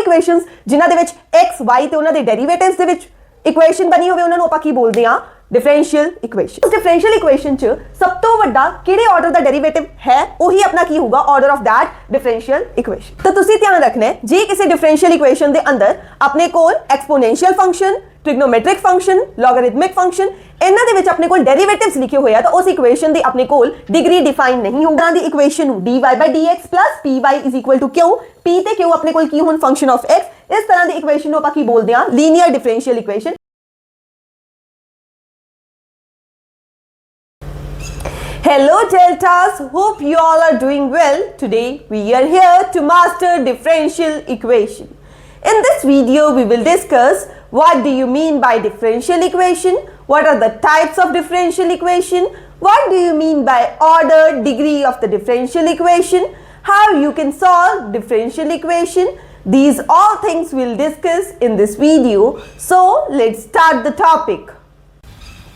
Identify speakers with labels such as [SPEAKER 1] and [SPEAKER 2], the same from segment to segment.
[SPEAKER 1] Equations ਜਿਨ੍ਹਾਂ ਦੇ ਵਿੱਚ x y ਤੇ ਉਹਨਾਂ ਦੇ ਡੈਰੀਵੇਟਿਵਸ ਦੇ ਵਿੱਚ ਇਕੁਏਸ਼ਨ ਬਣੀ ਹੋਵੇ ਉਹਨਾਂ ਨੂੰ ਆਪਾਂ ਕੀ ਬੋਲਦੇ ਆ डिफरेंशियल इक्वेशन। उस डिफरेंशियल इक्वेशन च सब तो वड्डा किहड़े ऑर्डर दा डेरिवेटिव है वही अपना की होगा order of that differential equation. तो तुसी ध्यान रखना है जे किसी डिफरेंशियल इक्वेशन दे अंदर अपने कोल exponential function trigonometric function logarithmic function इन्हां दे विच अपने कोल डेरिवेटिव्स लिखे हुए आ तो उस इक्वेशन दी अपने कोल डिग्री डिफाइन नहीं होगा the equation dy by dx plus py is equal to q p ते q अपने कोल की होन फंक्शन ऑफ x इस तरह दी इक्वेशन नु आपां की बोलदे आ linear differential equation. Hello Deltas, hope you all are doing well. Today we are here to master differential equation. In this video we will discuss what do you mean by differential equation, what are the types of differential equation, what do you mean by order, degree of the differential equation, how you can solve differential equation. These all things we'll discuss in this video. So let's start the topic.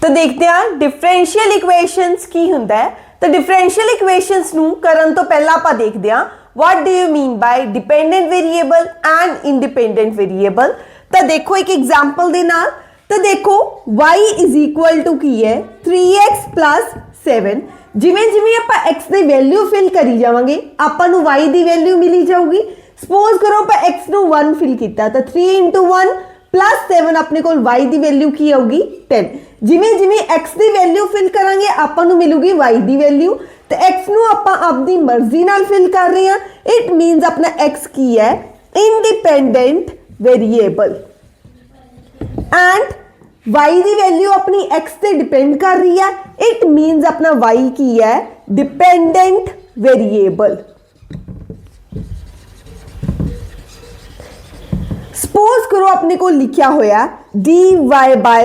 [SPEAKER 1] तो देखते हैं differential equations की हुंदा है। तो differential equations नू करन तो पहला आपां देखदे हां what do you mean by dependent variable and independent variable. तो देखो एक एग्जांपल दे नाल तो देखो y इज इक्वल टू की है 3x + 7 जिवें जिवें आपां x दी वैल्यू फिल करी जावांगे आपां नू y दी वैल्यू मिली जाऊगी। सपोज करो आपां x नू 1 फिल कीता तो 3 * 1 + 7 अपने कोल y दी वैल्यू की आऊगी 10। जिवें जिवें x दी वैल्यू फिल करांगे आपां नू मिलूगी y दी वैल्यू तो x नू आपां अपनी मर्जी नाल फिल कर रहे हैं। इट मींस अपना x की है independent variable and y the value अपनी x ते डिपेंड कर रही है। इट मींस अपना y की है डिपेंडेंट वेरिएबल। सपोज करो अपने को लिखा होया dy by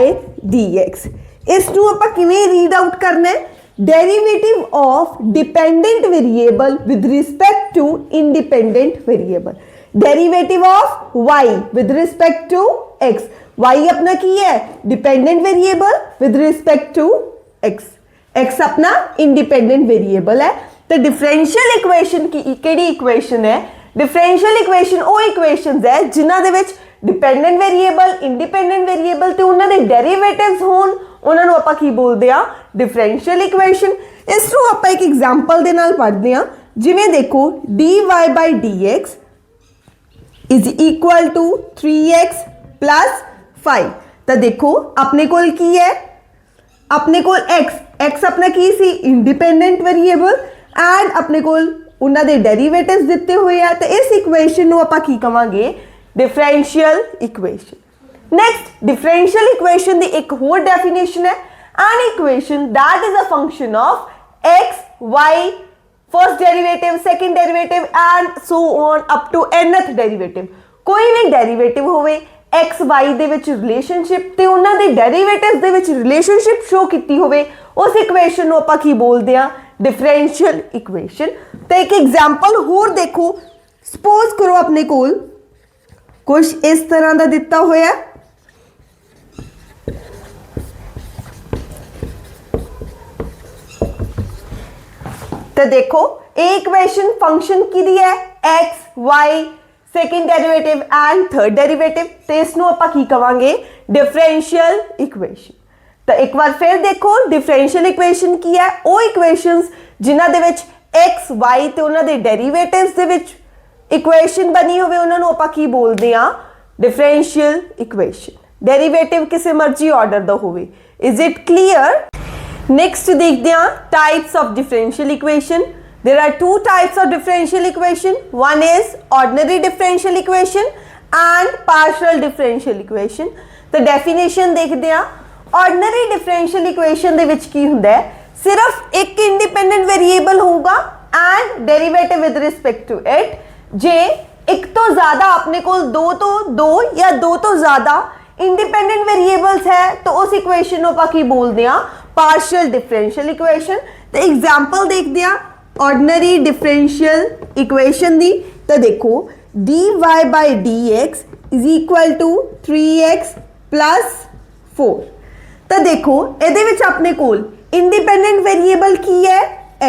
[SPEAKER 1] dx इस नू आपां किवें रीड आउट करना है derivative of dependent variable with respect to independent variable. Derivative of y with respect to x y अपना की है dependent variable with respect to x x अपना इंडिपेंडेंट वेरिएबल है। तो डिफरेंशियल इक्वेशन की केड़ी इक्वेशन है डिफरेंशियल इक्वेशन वो इक्वेशंस है जिन्हां दे विच डिपेंडेंट वेरिएबल इंडिपेंडेंट वेरिएबल ते उन्हां दे डेरिवेटिव्स होण उन्हां नूं आपां की बोलदे आ डिफरेंशियल इक्वेशन। इस नूं आपां एक एग्जांपल दे नाल पढ़दे आ जिवें देखो dy by dx is equal to 3x + 5। तो देखो अपने कोल की है अपने कोल x अपना की सी इंडिपेंडेंट वेरिएबल एंड अपने कोल उन्हां दे डेरिवेटिव्स दिते हुए आ तो इस इक्वेशन नूं आपां की कहांगे differential equation. Next differential equation दी एक होर डेफिनेशन है an equation that is a function of x y first derivative second derivative and so on up to nth derivative. कोई भी डेरिवेटिव होवे x y दे विच रिलेशनशिप ते उन्हां दे डेरिवेटिव्स दे विच रिलेशनशिप शो कीती होवे उस इक्वेशन नूं आपां की बोलदे आ डिफरेंशियल इक्वेशन। तो एक एग्जांपल होर देखो सपोज करो अपने कोल कुछ इस तरह का दिता होया तो देखो इक्वेशन फंक्शन की दी है x y second derivative and third derivative तो इस नूं आपां की कहांगे डिफरेंशियल इक्वेशन। तो एक बार फिर देखो डिफरेंशियल इक्वेशन की है वो इक्वेशंस जिन्हां दे विच x y ते उन्हां दे डेरिवेटिव्स दे विच इक्वेशन बनी होवे उन्हां नूं आपां की बोलदे आ डिफरेंशियल इक्वेशन। डेरिवेटिव किसी मर्जी ऑर्डर दा होवे। Is it clear? नेक्स्ट देखते हैं types of differential equation. There are two types of differential equation. One is ordinary differential equation and partial differential equation. तो डेफिनेशन देखते हैं ऑर्डिनरी डिफरेंशियल इक्वेशन दे विच की हुंदा है सिर्फ एक इंडिपेंडेंट वेरिएबल होगा and derivative with respect to it. जे एक तो ज्यादा अपने को दो या दो तो ज्यादा इंडिपेंडेंट वेरिएबल्स है तो उस इक्वेशन को आपां की बोलदे आ पार्शियल डिफरेंशियल इक्वेशन। तो एग्जांपल देखदे आ ऑर्डिनरी डिफरेंशियल इक्वेशन दी। तो देखो dy by dx is equal to 3x + 4। तो देखो ਇਹਦੇ ਵਿੱਚ ਆਪਣੇ ਕੋਲ इंडिपेंडेंट वेरिएबल की है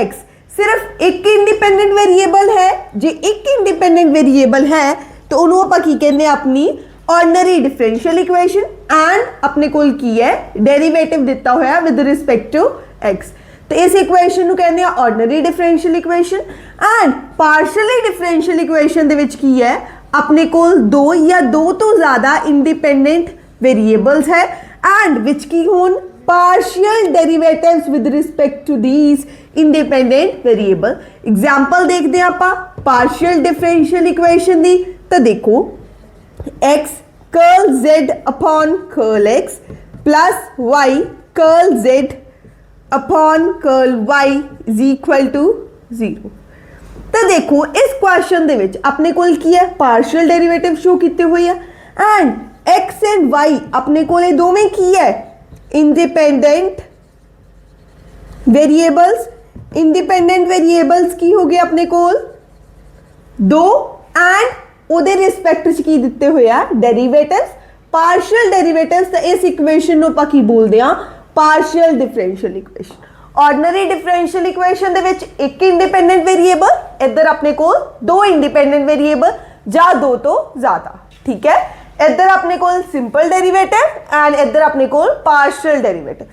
[SPEAKER 1] x। सिर्फ एक इंडिपेंडेंट वेरिएबल है जे एक इंडिपेंडेंट वेरिएबल है तो उन्होंने ਆਪਾਂ ਕੀ ਕਹਿੰਦੇ ਆ ਆਪਣੀ ऑर्डनरी डिफरेंशियल इक्वेशन एंड अपने कोल की है डेरिवेटिव दिता होया विद रिस्पेक्ट टू x। तो इस इक्वेशन कहते हैं ordinary differential equation and partially differential equation दे विच की है अपने कोल दो या दो तो ज़्यादा इंडिपेंडेंट वेरिएबल्स है एंड विच की होन partial derivatives with respect to these independent variable. Example देखते हैं आप पार्शियल डिफरेंशियल इक्वेशन दी। तो देखो x curl z upon curl x plus y curl z upon curl y is equal to 0। तो देखो इस क्वेश्चन दे विच अपने कोल की है पार्शियल डेरिवेटिव शो किते हुए है एंड x एंड y अपने कोल दोवें की है इंडिपेंडेंट वेरिएबल्स। इंडिपेंडेंट वेरिएबल्स की हो गए अपने कोल दो एंड ਉਹਦੇ ਰਿਸਪੈਕਟ ਚ ਕੀ ਦਿੱਤੇ ਹੋਏ ਆ ਡੈਰੀਵੇਟਿਵਸ ਪਾਰਸ਼ੀਅਲ ਡੈਰੀਵੇਟਿਵਸ। ਤਾਂ ਇਸ ਇਕੁਏਸ਼ਨ ਨੂੰ ਆਪਾਂ ਕੀ ਬੋਲਦੇ ਆ partial differential equation. Ordinary differential equation ਦੇ ਵਿੱਚ ਇੱਕ ਇੰਡੀਪੈਂਡੈਂਟ ਵੇਰੀਏਬਲ, ਇੱਧਰ ਆਪਣੇ ਕੋਲ ਦੋ ਇੰਡੀਪੈਂਡੈਂਟ ਵੇਰੀਏਬਲ ਜਾਂ ਦੋ ਤੋਂ ਜ਼ਿਆਦਾ, ਠੀਕ ਹੈ। ਇੱਧਰ ਆਪਣੇ ਕੋਲ ਸਿੰਪਲ ਡੈਰੀਵੇਟਿਵ ਐਂਡ ਇੱਧਰ ਆਪਣੇ ਕੋਲ ਪਾਰਸ਼ੀਅਲ ਡੈਰੀਵੇਟਿਵ।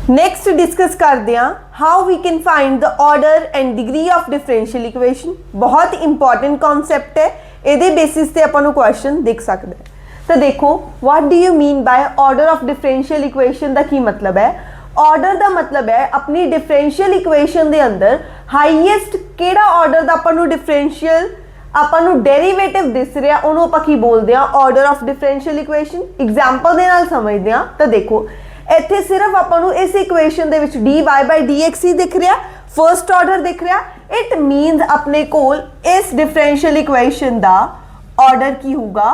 [SPEAKER 1] नेक्स्ट डिस्कस करते हैं how we can find the order and degree of differential equation. बहुत इंपॉर्टेंट कॉन्सैप्ट है, ये बेसिस से अपन क्वेश्चन देख सकते हैं। तो देखो what do you mean by order of differential equation का की मतलब है। ऑर्डर का मतलब है अपनी डिफरेंशियल इक्वेशन के अंदर हाईएस्ट केड़ा ऑर्डर का अपन डिफरेंशियल अपन डेरीवेटिव दिस रहा उन्होंने आप की बोलते हैं order of differential equation. Example के नाल समझते हैं। तो देखो ਇੱਥੇ ਸਿਰਫ ਆਪਾਂ ਨੂੰ ਇਸ ਇਕੁਏਸ਼ਨ ਦੇ ਵਿੱਚ dy by dx ਹੀ ਦਿਖ ਰਿਹਾ, ਫਰਸਟ ਆਰਡਰ ਦਿਖ ਰਿਹਾ। ਇਟ ਮੀਨਸ ਆਪਣੇ ਕੋਲ ਇਸ ਡਿਫਰੈਂਸ਼ੀਅਲ ਇਕੁਏਸ਼ਨ ਦਾ ਆਰਡਰ ਕੀ ਹੋਊਗਾ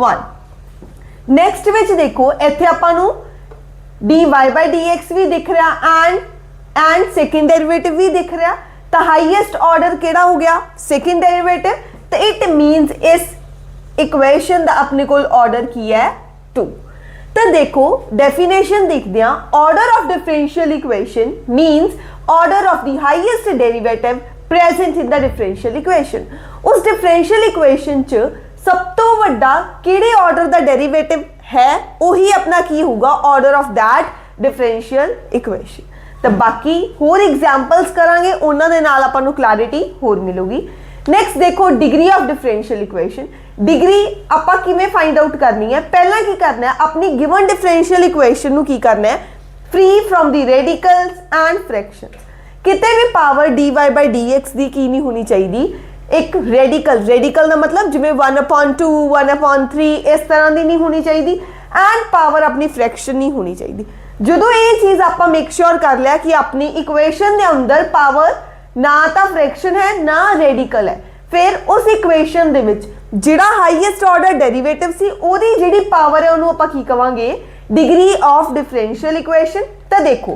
[SPEAKER 1] 1। ਨੈਕਸਟ ਵਿੱਚ ਦੇਖੋ ਇੱਥੇ ਆਪਾਂ ਨੂੰ dy by dx ਵੀ ਦਿਖ ਰਿਹਾ ਐਂਡ ਸੈਕੰਡ ਡੈਰੀਵੇਟਿਵ ਵੀ ਦਿਖ ਰਿਹਾ। ਤਾਂ ਹਾਈਐਸਟ ਆਰਡਰ ਕਿਹੜਾ ਹੋ ਗਿਆ ਸੈਕੰਡ ਡੈਰੀਵੇਟਿਵ। ਤਾਂ ਇਟ ਮੀਨਸ ਇਸ ਇਕੁਏਸ਼ਨ ਦਾ ਆਪਣੇ ਕੋਲ ਆਰਡਰ ਕੀ ਹੈ 2। तो देखो डेफिनेशन देखते हैं order of differential equation means order of the highest derivative present in the differential equation. उस डिफरेंशियल इक्वेशन च सब तो वड्डा किहड़े ऑर्डर दा डेरिवेटिव है वही अपना की होगा order of that differential equation. तो बाकी होर एग्जाम्पल्स करांगे उन्हां दे नाल आपां नूं क्लैरिटी होर मिलूगी। नैक्सट देखो degree of differential equation. Degree आपां किवें फाइंड आउट करनी है, पहला की करना है अपनी गिवन डिफरेंशियल इक्वेशन नूं की करना है free from the radicals and fractions. किते भी पावर dy by dx दी की नहीं होनी चाहिए एक रेडिकल का मतलब जिवें 1/2 1/3 इस तरह की नहीं होनी चाहिए एंड पावर अपनी फ्रैक्शन नहीं होनी चाहिए। जो ये चीज़ आप मेक श्योर कर लिया कि अपनी इक्वेशन के अंदर पावर ना तो फ्रैक्शन है ना रेडिकल है, फिर उस इक्वेशन दे विच जिहड़ा हाईएस्ट ऑर्डर डेरिवेटिव सी ओदी जिहड़ी पावर है उन्होंने आपां की कवांगे डिग्री ऑफ डिफरेंशियल इक्वेशन। तो देखो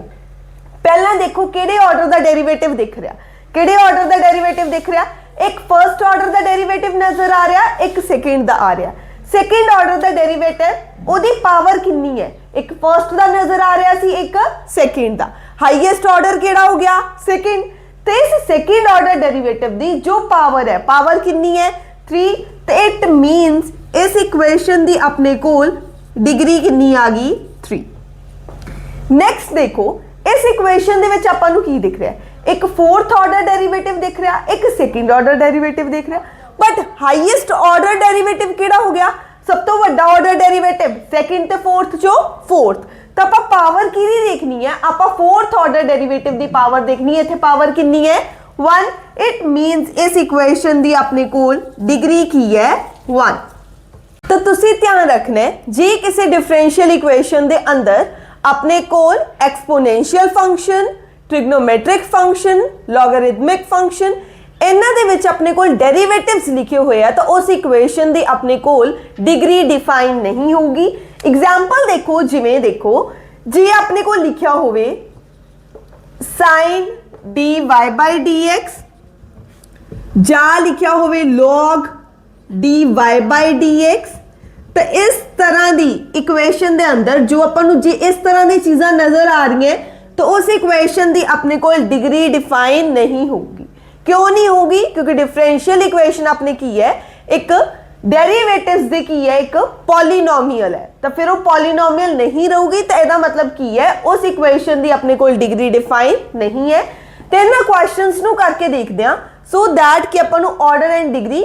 [SPEAKER 1] पहला देखो किहड़े ऑर्डर का डेरिवेटिव दिख रहा, किहड़े ऑर्डर का डेरिवेटिव दिख रहा। एक फर्स्ट ऑर्डर का डेरिवेटिव नजर आ रहा, एक सेकंड का आ रहा। सेकंड ऑर्डर का डेरिवेटिव ओदी पावर कितनी है, एक फर्स्ट का नजर आ रहा सी एक सेकंड का। हाईएस्ट ऑर्डर किहड़ा हो गया सेकंड। तो इस सेकंड ऑर्डर डेरिवेटिव दी जो पावर है पावर कितनी है 3। तो इट मीन्स इस इक्वेशन दी अपने कोल डिग्री कितनी आ गई 3। नैक्सट देखो इस इक्वेशन दे विच आपां नूं की दिख रहा है, एक फोर्थ ऑर्डर डेरिवेटिव दिख रहा, एक सेकंड ऑर्डर डेरिवेटिव दिख रहा। बट हाईएस्ट ऑर्डर डेरिवेटिव किहड़ा हो गया सब तो वड्डा ऑर्डर डेरिवेटिव सेकंड ते फोर्थ चो फोर्थ। तो आप पावर की देखनी है, आप फोर्थ ऑर्डर डेरिवेटिव की पावर देखनी है। इत्थे पावर कितनी है 1। इट मीन्स इस इक्वेशन की अपने कोल डिग्री की है 1। तो तुसी ध्यान रखना है जे किसी डिफरेंशियल इक्वेशन के अंदर अपने कोल exponential function trigonometric function logarithmic function इन्हां दे विच अपने कोल डेरिवेटिव्स लिखे हुए हैं तो उस इक्वेशन की अपने कोल डिग्री डिफाइन नहीं होगी। एग्जाम्पल देखो जिवें देखो जी अपने को लिखा होवे साइन dy by dx जा लिखा होवे log dy by dx। तो इस तरह की इक्वेशन के अंदर जो अपन जी इस तरह की चीज़ां नजर आ रही हैं तो उस इक्वेशन की अपने को डिग्री डिफाइन नहीं होगी। क्यों नहीं होगी? क्योंकि डिफरेंशियल इक्वेशन आपने की है एक ਡੈਰੀਵੇਟਿਵਸ ਦੇ ਕੀ ਹੈ ਇੱਕ ਪੋਲੀਨੋਮੀਅਲ ਹੈ ਤਾਂ ਫਿਰ ਉਹ ਪੋਲੀਨੋਮੀਅਲ ਨਹੀਂ ਰਹੂਗੀ ਤਾਂ ਇਹਦਾ ਮਤਲਬ ਕੀ ਹੈ ਉਸ ਇਕੁਏਸ਼ਨ ਦੀ ਆਪਣੇ ਕੋਲ ਡਿਗਰੀ ਡਿਫਾਈਨ ਨਹੀਂ ਹੈ ਤੇ ਇਹਨਾਂ ਕੁਐਸਚਨਸ ਨੂੰ ਕਰਕੇ ਦੇਖਦੇ ਹਾਂ ਸੋ दैट ਕਿ ਆਪਾਂ ਨੂੰ ਆਰਡਰ ਐਂਡ ਡਿਗਰੀ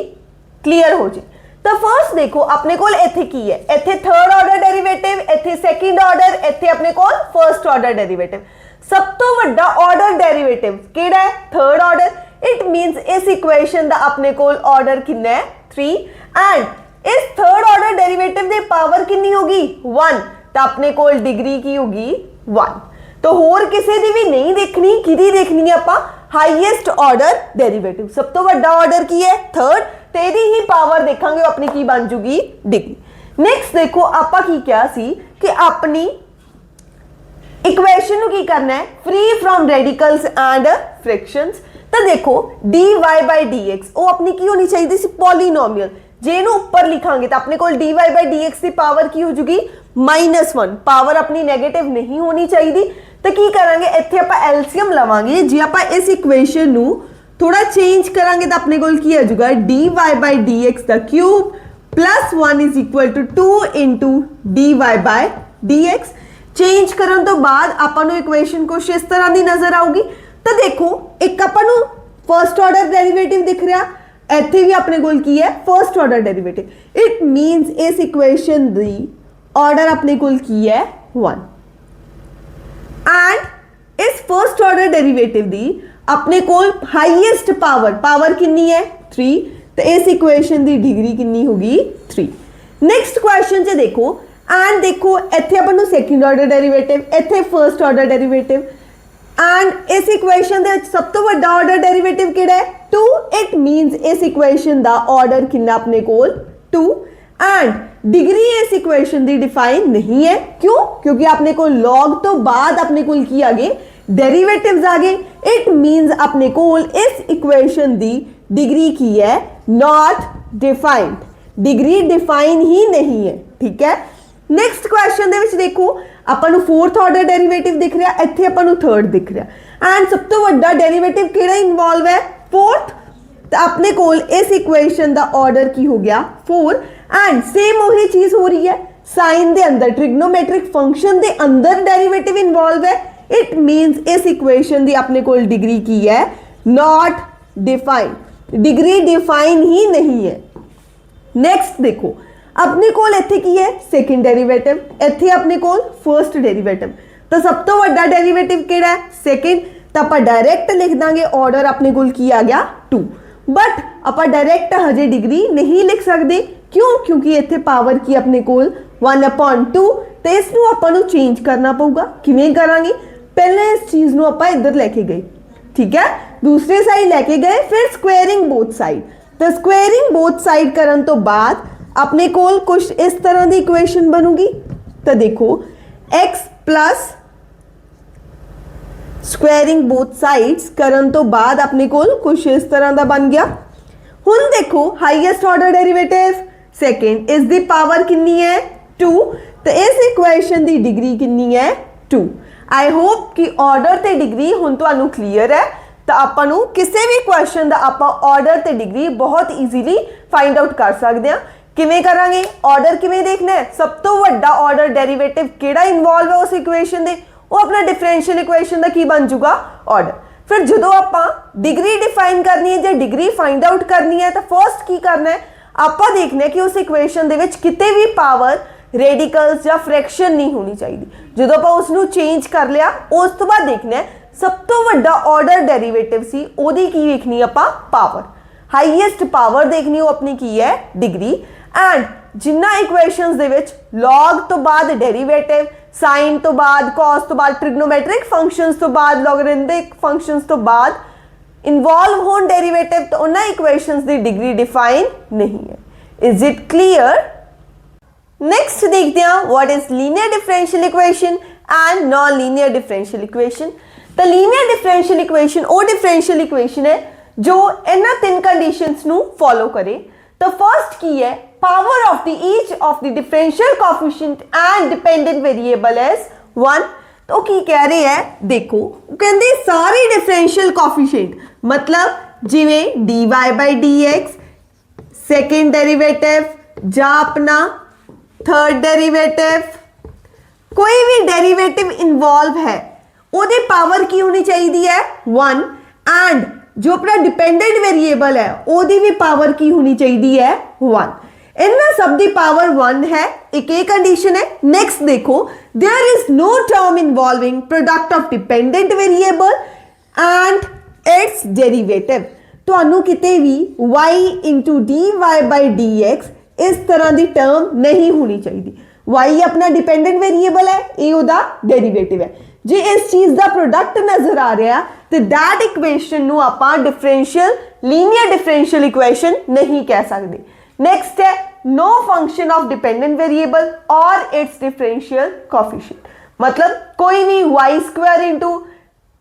[SPEAKER 1] ਕਲੀਅਰ ਹੋ ਜੇ ਤਾਂ ਫਰਸਟ ਦੇਖੋ ਆਪਣੇ ਕੋਲ ਇੱਥੇ ਕੀ ਹੈ ਇੱਥੇ ਥਰਡ ਆਰਡਰ ਡੈਰੀਵੇਟਿਵ ਇੱਥੇ ਸੈਕੰਡ ਆਰਡਰ ਇੱਥੇ ਆਪਣੇ ਕੋਲ ਫਰਸਟ ਆਰਡਰ ਡੈਰੀਵੇਟਿਵ ਸਭ ਤੋਂ ਵੱਡਾ ਆਰਡਰ ਡੈਰੀਵੇਟਿਵ ਕਿਹੜਾ ਹੈ ਥਰਡ ਆਰਡਰ ਇਟ ਮੀਨਸ ਇਸ ਇਕੁਏਸ਼ਨ ਦਾ ਆਪਣੇ ਕੋਲ ਆਰਡਰ ਕਿੰਨਾ ਹੈ 3 एंड इस थर्ड ऑर्डर डेरिवेटिव की पावर कितनी होगी 1 तो अपने को डिग्री की होगी 1 तो होर किसी दी भी नहीं देखनी किदी देखनी है आपा हाईएस्ट ऑर्डर डेरिवेटिव सब तो बड़ा ऑर्डर की है थर्ड तो यदि ही पावर देखांगे अपनी की बन जूगी डिग्री नेक्स्ट देखो आपा की क्या सी कि अपनी इक्वेशन की करना है free from radicals and frictions तो देखो dy by dx वो अपनी की होनी चाहिए सी पॉलीनोमियल जे इन्हू ऊपर लिखांगे तो अपने को dy by dx की पावर की हो जूगी -1 पावर अपनी नेगेटिव नहीं होनी चाहिए तो की करांगे इत्थे आपां एलसीएम लवांगे जे आपां इस इक्वेशन नू थोड़ा चेंज करांगे तो अपने को की आ जाऊगा dy by dx दा cube +1 is equal to 2 into dy by dx change करन तो बाद आपां नू इक्वेशन कुछ इस तरह दी नजर आऊगी तो देखो एक आपां नू फर्स्ट ऑर्डर डेरिवेटिव दिख रहा ਇੱਥੇ ਵੀ ਆਪਣੇ ਕੋਲ ਕੀ ਹੈ first order derivative it means ਇਸ ਇਕੁਏਸ਼ਨ ਦੀ ਆਰਡਰ ਆਪਣੇ ਕੋਲ ਕੀ ਹੈ 1 ਐਂਡ ਇਸ ਫਰਸਟ ਆਰਡਰ ਡੈਰੀਵੇਟਿਵ ਦੀ ਆਪਣੇ ਕੋਲ ਹਾਈਐਸਟ ਪਾਵਰ ਕਿੰਨੀ ਹੈ 3 ਤੇ ਇਸ ਇਕੁਏਸ਼ਨ ਦੀ ਡਿਗਰੀ ਕਿੰਨੀ ਹੋਗੀ 3 ਨੈਕਸਟ ਕੁਐਸਚਨ 'ਚ ਦੇਖੋ ਐਂਡ ਦੇਖੋ ਇੱਥੇ ਆਪਾਂ ਨੂੰ ਸੈਕੰਡ ਆਰਡਰ ਡੈਰੀਵੇਟਿਵ ਇੱਥੇ ਫਰਸਟ ਆਰਡਰ ਡੈਰੀਵੇਟਿਵ एंड इस इक्वेशन दे सब तो बड़ा ऑर्डर डेरिवेटिव किहड़ा है 2 इट मींस इस इक्वेशन दा ऑर्डर कितना अपने कोल 2 एंड डिग्री इस इक्वेशन दी डिफाइन नहीं है क्यों क्योंकि अपने को log तो बाद अपने कोल की आ गए डेरिवेटिव्स आ गए इट मींस अपने कोल इस इक्वेशन दी डिग्री की है नॉट डिफाइंड डिग्री डिफाइन ही नहीं है ठीक है नेक्स्ट क्वेश्चन दे विच देखो ਆਪਾਂ ਨੂੰ फोर्थ ऑर्डर डेरिवेटिव दिख रहा ਇੱਥੇ ਆਪਾਂ ਨੂੰ थर्ड दिख रहा एंड सब तो ਵੱਡਾ डेरिवेटिव ਕਿਹੜਾ ਇਨਵੋਲਵ ਹੈ फोर्थ ਤਾਂ ਆਪਣੇ ਕੋਲ ਇਸ ਇਕੁਏਸ਼ਨ ਦਾ ਆਰਡਰ ਕੀ ਹੋ ਗਿਆ 4 एंड सेम वही चीज हो रही है साइन ਦੇ ਅੰਦਰ ट्रिग्नोमेट्रिक फंक्शन ਦੇ अंदर डेरिवेटिव इन्वॉल्व है इट मींस इस इक्वेशन ਦੀ ਆਪਣੇ ਕੋਲ डिग्री की है नॉट डिफाइंड डिग्री डिफाइन ही नहीं है नेक्स्ट देखो अपने कोल इत्थे की है सेकंड डेरिवेटिव इत्थे अपने कोल फर्स्ट डेरिवेटिव तो सब तो बड़ा डेरिवेटिव केड़ा है सेकंड तो आप डायरेक्ट लिख देंगे ऑर्डर अपने कोल की आ गया 2 बट आप डायरेक्ट हजे डिग्री नहीं लिख सकते क्यों क्योंकि इत्थे पावर की अपने कोल 1/2 तो इसनू आपां नू चेंज करना पऊगा किवें करांगे पहले इस चीज़ नू आपां इधर लेके गए ठीक है दूसरे साइड लेके गए फिर स्क्वेयरिंग बोथ साइड तो स्क्वेयरिंग बोथ साइड करन तो बाद अपने कोल कुछ इस तरह की इक्वेशन बनूगी तो देखो x plus squaring both sides करन तो बाद अपने कोल कुछ इस तरह का बन गया हुण देखो हाईएस्ट ऑर्डर डेरिवेटिव सेकंड इस दी पावर कितनी है 2 तो इस इक्वेशन की डिग्री कितनी है 2 आई होप कि ऑर्डर ते डिग्री हुण तुहानू क्लीयर है तो आपां नू किसी भी क्वेश्चन का आपां ऑर्डर ते डिग्री बहुत ईजीली फाइंड आउट कर सकते हैं किवें करांगे ऑर्डर किवें देखना है सब तो बड़ा ऑर्डर डेरिवेटिव किहड़ा इन्वॉल्व है उस इक्वेशन दे वो अपना डिफरेंशियल इक्वेशन दा की बन जूगा ऑर्डर फिर जदों आपां डिग्री डिफाइन करनी है ਜਾਂ डिग्री फाइंड आउट करनी है तो फर्स्ट की करना है आपां देखना है कि उस इक्वेशन दे विच किते भी पावर रेडिकल्स ਜਾਂ फ्रैक्शन नहीं होनी चाहिए जदों आपां उस नू चेंज कर लिया उस तो बाद देखना है सब तो बड़ा ऑर्डर डेरिवेटिव सी ओदी की देखनी आपां पावर हाईएस्ट पावर देखनी वो अपनी की है degree and Jinnah equations they which log तो बाद डेरिवेटिव साइन तो बाद cos तो बाद ट्रिग्नोमेट्रिक फंक्शंस तो बाद लॉगरिथमिक फंक्शंस तो बाद इन्वॉल्व होन डेरिवेटिव तो उन्ना इक्वेशंस दी डिग्री डिफाइन नहीं है इज इट क्लियर नेक्स्ट देखते हैं what is linear differential equation and non linear differential equation तो लीनियर डिफरेंशियल इक्वेशन वो डिफरेंशियल इक्वेशन है जो इन्हां तीन कंडीशंस नू फॉलो करे तो फर्स्ट की है power of the each of the differential coefficient and dependent variable is 1 तो की कह रहे हैं देखो कहते सारे डिफरेंशियल कोएफिशिएंट मतलब जिवें dy by dx second derivative ਜਾਂ अपना थर्ड डेरिवेटिव, कोई भी डेरिवेटिव इन्वॉल्व है ਉਹਦੀ पावर की होनी चाहिए है 1 एंड जो अपना डिपेंडेंट वेरिएबल है ਉਹਦੀ भी पावर की होनी चाहिए है 1। इनमें सब दी पावर 1 है, एक कंडीशन है। नेक्स्ट देखो, there is no term involving product of dependent variable and its derivative. ਤੁਹਾਨੂੰ किते भी y into dy by dx इस तरह की टर्म नहीं होनी चाहिए। y अपना डिपेंडेंट वेरिएबल है, ये ਉਹਦਾ डेरिवेटिव है। जे इस चीज़ का प्रोडक्ट नजर आ रहा तो दैट इक्वेशन ਨੂੰ ਆਪਾਂ डिफरेंशियल लीनियर डिफरेंशियल इक्वेशन नहीं कह सकते। नेक्स्ट है no function of dependent variable और इट्स डिफरेंशियल कोफिशिएंट, मतलब कोई भी Y square into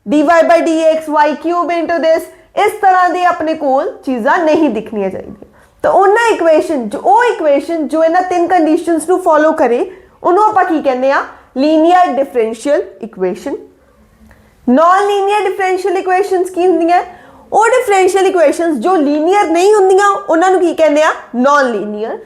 [SPEAKER 1] D Y by D X, Y cube into this, इस तरह की अपने कोल चीज़ा नहीं दिखनिया चाहिए। तो उन्हें इक्वेशन जो इन्होंने तीन कंडीशंस को फॉलो करे उन्होंने आप की कहते हैं linear differential equation. Non linear differential equations की होंगी, वो डिफरेंशियल इक्वेशंस जो लीनियर नहीं होंदियां उन्होंने की कहते हैं नॉन लीनियर।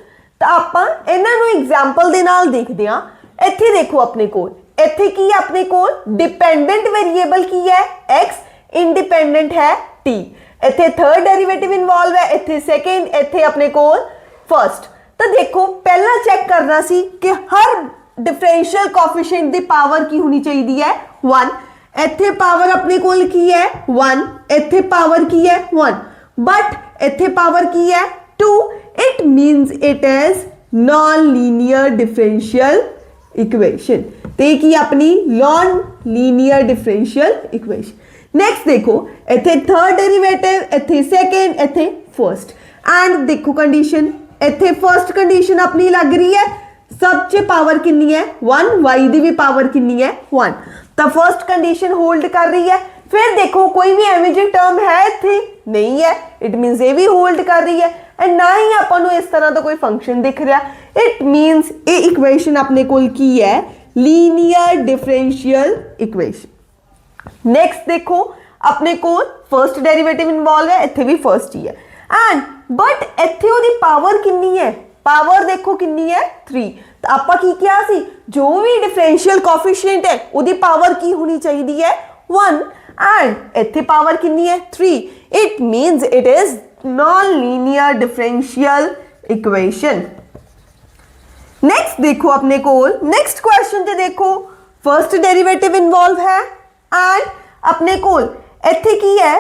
[SPEAKER 1] तो आप इन्हों एग्जाम्पल के नाल देखते हैं। इत्थे देखो अपने कोल, इत्थे की है अपने कोल डिपेंडेंट वेरिएबल की है x, इंडिपेंडेंट है t। इत्थे थर्ड डेरिवेटिव इन्वॉल्व है, इत्थे सेकेंड, इत्थे अपने कोल फर्स्ट। तो देखो पहला चेक करना सी कि हर डिफरेंशियल कोफिशिएंट की पावर की होनी चाहिए है 1। इत्थे पावर अपने कोल की है 1, इत्थे पावर की है 1, बट इत्थे पावर की है 2। It means it is non linear differential equation. ते की अपनी non linear differential equation. Next देखो, इत्थे थर्ड डेरिवेटिव, इत्थे सेकेंड, इत्थे फर्स्ट। एंड देखो कंडीशन, इत्थे फर्स्ट कंडीशन अपनी लग रही है, सब च पावर कितनी है 1, वाई की भी पावर कितनी है 1। तो फर्स्ट कंडीशन होल्ड कर रही है। फिर देखो कोई भी एवं जी टर्म है इत्थे नहीं है, इट मीनस ये भी होल्ड कर रही है एंड ना ही आपको इस तरह का कोई फंक्शन दिख रहा। इट मीनस ये इक्वेशन अपने कोल की है लीनियर डिफरेंशियल इक्वेशन। नेक्स्ट देखो अपने कोल फर्स्ट डेरिवेटिव इन्वॉल्व है, इत्थे भी फर्स्ट ही है एंड बट इत्थे ओदी पावर कितनी है, पावर देखो कितनी है 3। तो आपा की क्या सी, जो भी डिफरेंशियल कोफिशिएंट है उसकी पावर की होनी चाहिए है 1 एंड इत्थे पावर कितनी है 3। It means it is non linear differential equation. Next देखो अपने कोल नेक्स्ट क्वेश्चन से देखो फर्स्ट डेरिवेटिव इन्वॉल्व है एंड अपने कोल इत्थे की है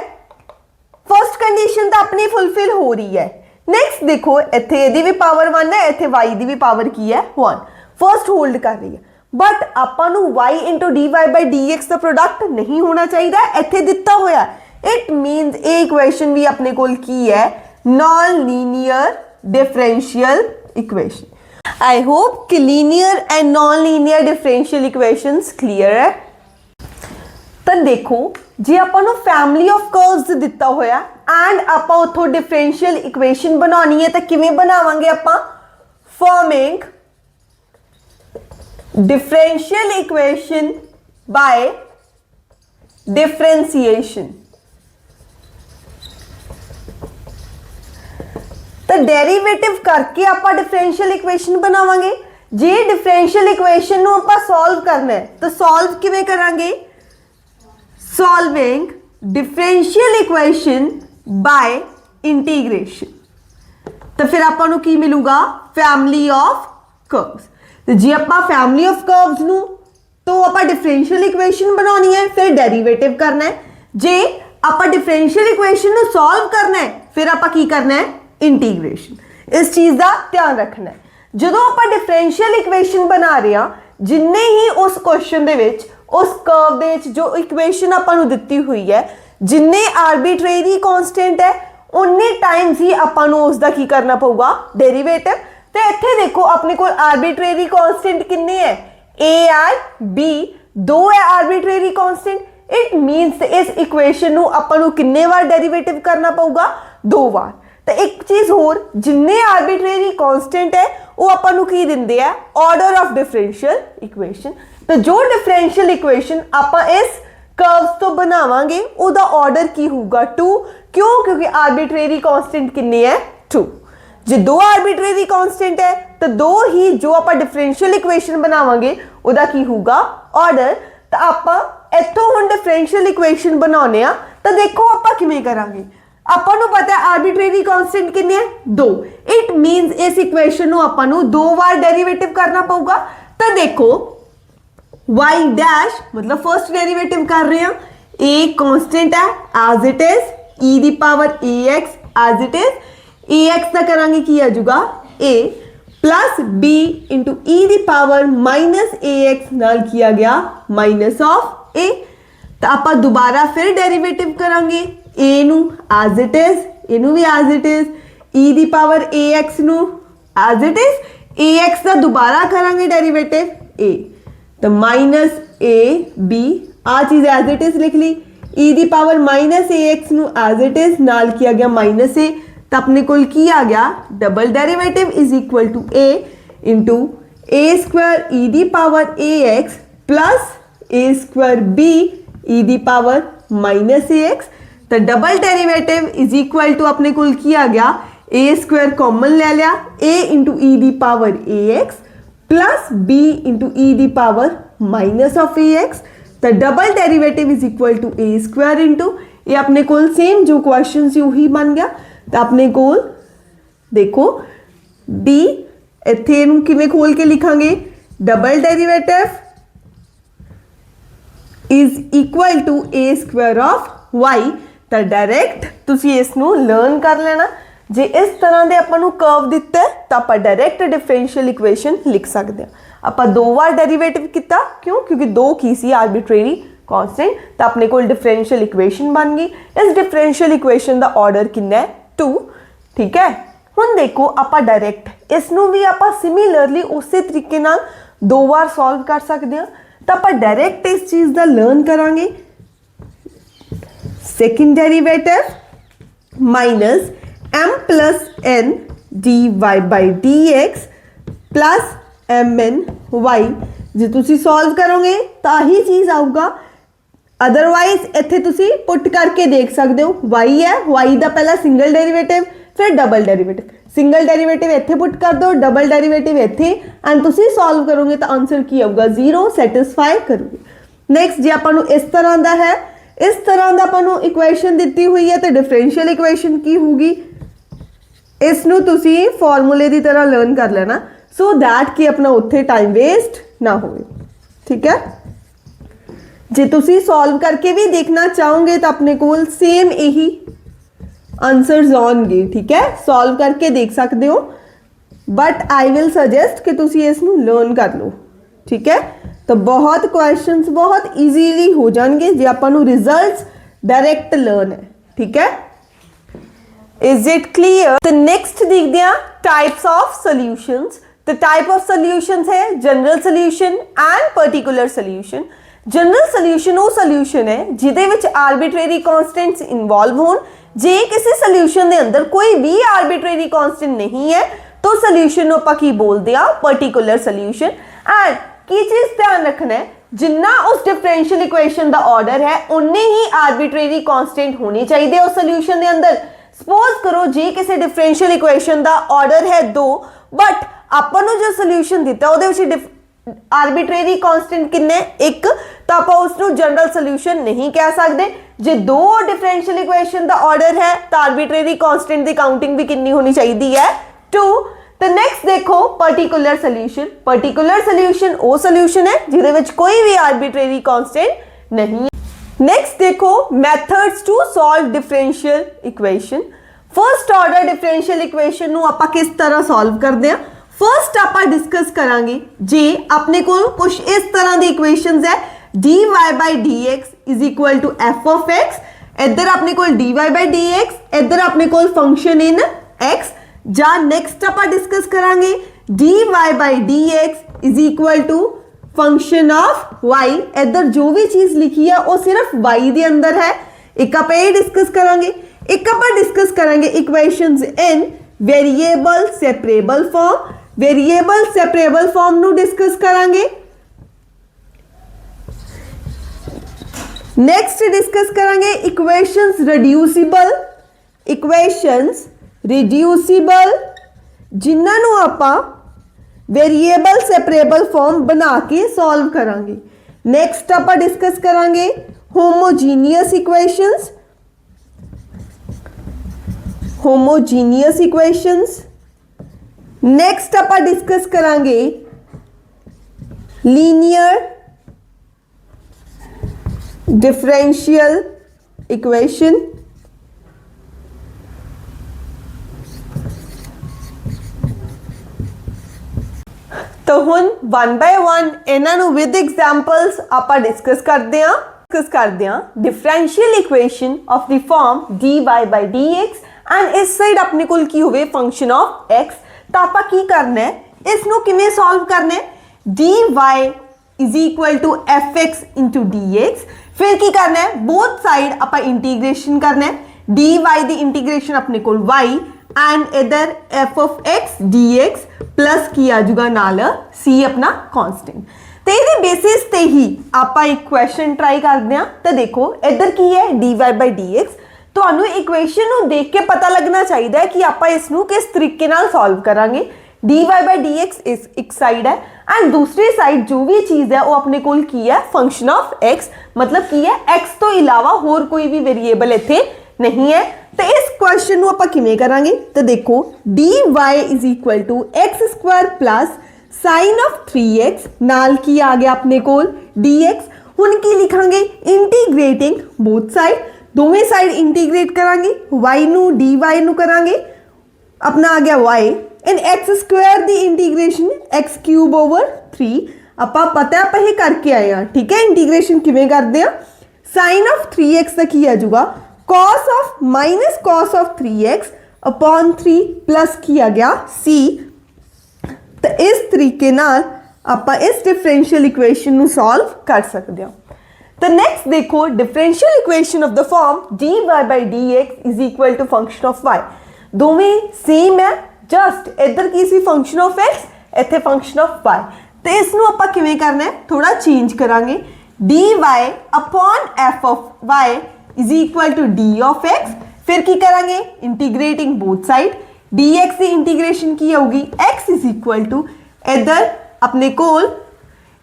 [SPEAKER 1] फर्स्ट कंडीशन तो अपनी फुलफिल हो रही है। नेक्स्ट देखो इत्थे इहदी भी पावर 1 है, इत्थे y की भी पावर की है 1, फर्स्ट होल्ड कर रही है। बट आपां नूं y into D Y by D X का प्रोडक्ट नहीं होना चाहिए, इत्थे दिता होया। इट मीन्स ये इक्वेशन भी अपने कोल की है non linear differential equation. I hope कि linear and non linear differential equations clear है। तो देखो जे आपां नूं फैमिली ऑफ कर्व्स दिता होया एंड आपां उथों डिफरेंशियल इक्वेशन बनानी है तो किवें बनावांगे आपां, forming differential equation by differentiation. तो डेरिवेटिव करके आपां डिफरेंशियल इक्वेशन बनावांगे। जे डिफरेंशियल इक्वेशन नूं आपां सॉल्व करना है तो सॉल्व किवें करांगे, solving differential equation by integration. तो फिर आपां की मिलूगा फैमिली ऑफ कर्व्स। तो जे आपां फैमिली ऑफ कर्व्स नूं तो आपां डिफरेंशियल इक्वेशन बनानी है, फिर डेरिवेटिव करना है। जे आपां डिफरेंशियल इक्वेशन नूं सॉल्व करना है फिर आपां की करना है, इंटीग्रेशन। इस चीज़ का ध्यान रखना है। जदों आपां डिफरेंशियल इक्वेशन बना रहे हैं, जिन्ने ही उस क्वेश्चन दे विच उस कर्व दे विच जो इक्वेशन आपां नूं दित्ती हुई है, जिन्ने आर्बिट्रेरी कांस्टेंट है उन्ने टाइम्स ही आपां नूं उसदा की करना पऊगा, डेरिवेटिव। तो इत्थे देखो अपने कोल आर्बिट्रेरी कांस्टेंट किन्ने है, ए आर बी, दो है आर्बिट्रेरी कांस्टेंट। इट मीन्स इस इक्वेशन नूं आपां नूं किन्ने बार डेरिवेटिव करना पऊगा, 2 बार। तो एक चीज़ होर, जिन्ने आर्बिट्रेरी कांस्टेंट है वो आपां नूं की दिंदे है, ऑर्डर ऑफ डिफरेंशियल इक्वेशन। तो जो डिफरेंशियल इक्वेशन आपां इस कर्व्स तो बनावांगे उदा ऑर्डर की होगा 2। क्यों, क्योंकि आर्बिट्रेरी कांस्टेंट कितने है 2। जे दो आर्बिट्रेरी कांस्टेंट है तो दो ही जो आप डिफरेंशियल इक्वेशन बनावांगे ਉਹਦਾ ਕੀ ਹੋਊਗਾ ਆਰਡਰ। ਤਾਂ ਆਪਾਂ ਇੱਥੋਂ ਹੁਣ डिफरेंशियल इक्वेशन ਬਣਾਉਣੇ ਆ ਤਾਂ ਦੇਖੋ ਆਪਾਂ ਕਿਵੇਂ ਕਰਾਂਗੇ। ਆਪਾਂ ਨੂੰ ਪਤਾ ਹੈ ਆਰਬਿਟਰੇਰੀ ਕਾਂਸਟੈਂਟ ਕਿੰਨੇ ਹੈ 2। ਇਟ ਮੀਨਸ ਇਸ ਇਕੁਏਸ਼ਨ ਨੂੰ ਆਪਾਂ ਨੂੰ ਦੋ ਵਾਰ ਡੈਰੀਵੇਟਿਵ ਕਰਨਾ ਪਊਗਾ। ਤਾਂ ਦੇਖੋ y ਡੈਸ਼ मतलब फर्स्ट डेरिवेटिव कर रहे हैं, a कांस्टेंट है as it is e the power ax as it is ax का करांगे की आ जाऊगा a plus b into e the power minus ax नाल किया गया माइनस ऑफ a। तो आप दोबारा फिर डेरिवेटिव करांगे a नू एज इट इज इनू भी as it is e the power ax नू एज इट इज ax का दोबारा करांगे डेरिवेटिव a तो माइनस ए बी आ चीज एज इट इज लिख ली e दी पावर माइनस ax नू एज इट इज नाल किया गया माइनस ए। तो अपने को की आ गया double derivative is equal to a into A square E the power ax plus A square b E the power minus ax। तो double derivative is equal to अपने को की आ गया a स्क्वायर कॉमन ले लिया a into E the power ax plus b into E the power minus of ax। तो double derivative is equal to a square into ये अपने को सेम जो क्वेश्चन से वही बन गया। तो अपने को देखो d इत्थे नूं किवें खोल के लिखांगे double derivative is equal to a square of y। तो डायरेक्ट तुसी इस नूं लर्न कर लेना। जे इस तरह के आपां नूं कर्व दिता है तो आप डायरेक्ट डिफरेंशियल इक्वेशन लिख सकते हैं। आप दो बार डेरिवेटिव किया क्यों क्योंकि दो की सी आर्बिट्रेरी कांस्टेंट। तो अपने को डिफरेंशियल इक्वेशन बन गई। इस डिफरेंशियल इक्वेशन का ऑर्डर कितना है 2। ठीक है हुण देखो आप डायरेक्ट इस नूं भी आप सिमिलरली उस तरीके नाल दो बार सॉल्व कर सकते हैं। तो आप डायरेक्ट इस चीज़ का लर्न करांगे second derivative minus m plus n dy by D X plus M N Y. जो तुसी सॉल्व करोगे तो ही चीज़ आऊगा। अदरवाइज इत्थे तुसी पुट करके देख सकते हो y है y का पहला सिंगल डेरिवेटिव फिर डबल डेरिवेटिव। सिंगल डेरिवेटिव इत्थे पुट कर दो डबल डेरिवेटिव इत्थे एंड तुसी सॉल्व करोगे तो आंसर की आऊगा 0 सैटिस्फाई करोगे। नेक्स्ट जे आपां नूं इस तरह का है इस तरह का आपां नूं इक्वेशन दी हुई है तो डिफरेंशियल इक्वेशन की होगी इसनूं तुसी फॉर्मूले की तरह लर्न कर लेना सो दैट कि अपना उत्थे टाइम वेस्ट ना हो। ठीक है जे तुसी सॉल्व करके भी देखना चाहोगे तो अपने को सेम यही आंसर्स आउणगे। ठीक है सॉल्व करके देख सकते हो बट आई विल सजेस्ट कि तुसी इसनूं लर्न कर लो। ठीक है तो बहुत क्वेश्चंस बहुत ईजीली हो जाएंगे जे आपां नूं रिजल्ट्स डायरेक्ट लर्न है। ठीक है इज इट क्लियर। तो नेक्स्ट देखते हैं टाइप्स ऑफ सॉल्यूशंस। तो टाइप ऑफ सॉल्यूशंस है general solution and particular solution. General solution वो सॉल्यूशन है जिहदे विच आर्बिट्रेरी कांस्टेंट्स इन्वॉल्व होण। जे किसी सॉल्यूशन के अंदर कोई भी आर्बिट्रेरी कांस्टेंट नहीं है तो सॉल्यूशन नूं आपां की बोलदे आ पर्टिकुलर सॉल्यूशन। एंड की चीज़ ध्यान रखना है जिन्ना उस डिफरेंशियल इक्वेशन का ऑर्डर है उन्ने ही आर्बिट्रेरी कांस्टेंट होने चाहिए उस सॉल्यूशन के अंदर। सपोज करो जे किसी डिफरेंशियल इक्वेशन का ऑर्डर है 2 बट आपां नूं जो सॉल्यूशन दिता उहदे विच आर्बिट्रेरी कांस्टेंट किन्ने 1 तो आप उसनूं जनरल सॉल्यूशन नहीं कह सकते। जे 2 डिफरेंशियल इक्वेशन का ऑर्डर है तो आर्बिट्रेरी कांस्टेंट की काउंटिंग भी कितनी होनी चाहिए है 2। तो नेक्स्ट देखो पर्टिकुलर सॉल्यूशन। पर्टिकुलर सॉल्यूशन वो सॉल्यूशन है जिहदे विच कोई भी आर्बिट्रेरी कांस्टेंट नहीं। नेक्स्ट देखो methods to solve differential equation. First order differential equation नूं आपां किस तरह सॉल्व करते हैं फर्स्ट आपां डिस्कस करांगे जे अपने को कुछ इस तरह की इक्वेशंस है dy by D X is equal to F of X. इधर अपने को dy बाई डी एक्स इधर अपने को फंक्शन इन x। जा नेक्स्ट आपां डिस्कस करांगे dy by D X is equal to function of y। इधर जो भी चीज लिखी है वो सिर्फ y के अंदर है। एक आप ये डिस्कस करांगे एक आप डिस्कस करांगे इक्वेशंस इन variable separable form. Variable separable form नु डिस्कस करांगे। नेक्स्ट डिस्कस करांगे इक्वेशंस रिड्यूसिबल जिन्हां नूं आपां वेरीएबल सैपरेबल फॉर्म बना के सॉल्व करांगे। नैक्सट आपां डिस्कस करांगे homogeneous equations, homogeneous equations. Next आप डिस्कस करांगे लीनियर डिफरेंशियल इक्वेशन। तो हुण वन बाय वन इन्हां विद एग्जाम्पल्स आप डिस्कस करते हैं। Differential equation of the form dy by dx and इस साइड अपने कोल की होवे फंक्शन ऑफ x। तो आप की करना है, इसनों किवें सॉल्व करना है, dy is equal to fx into dx। फिर की करना है, बोथ साइड आप इंटीग्रेशन करना है, dy दी इंटीग्रेशन अपने कोल y एंड इधर f of x dx plus की आ जाऊगा नाल c अपना कांस्टेंट। तो ये बेसिस ते ही आप एक क्वेश्चन ट्राई करते हैं। तो देखो इधर की है dy बाय dx। तो इक्वेशन को देख के पता लगना चाहिए कि आप इसनों किस तरीके नाल सॉल्व करांगे। dy बाय dx इस एक साइड है एंड दूसरी साइड जो भी चीज है वो अपने कोल की है फंक्शन ऑफ x, मतलब की है x तो इलावा होर कोई भी वेरिएबल इत्थे नहीं है। तो इस क्वेश्चन को आप किवें करांगे, तो देखो dy is equal to X square plus sine of 3x नाल की आ गया अपने कोल dx। हुण की लिखांगे इंटीग्रेटिंग बोथ साइड, दोवें साइड इंटीग्रेट करांगे, y नू dy नू करांगे अपना आ गया y and x square the integration x cube over 3। आपा पता है आप ये करके आए हैं, ठीक है। इंटीग्रेशन किवें करते हैं, साइन ऑफ 3x तक ही आ जाऊगा cos of minus cos of 3x upon 3 plus किया गया c। तो इस तरीके नाल आपा इस डिफरेंशियल इक्वेशन नू सॉल्व कर सकते हैं। तो नेक्स्ट देखो differential equation of the form dy by dx is equal to function of y। दोवें सेम है, जस्ट इधर की सी फंक्शन ऑफ x, इत्थे फंक्शन ऑफ y। तो इसनू आपां किवें करना है, थोड़ा चेंज करांगे, dy upon f of y is equal to d of x। फिर की करांगे इंटीग्रेटिंग बोथ साइड, dx की इंटीग्रेशन की होगी x इज इक्वल टू इधर अपने कोल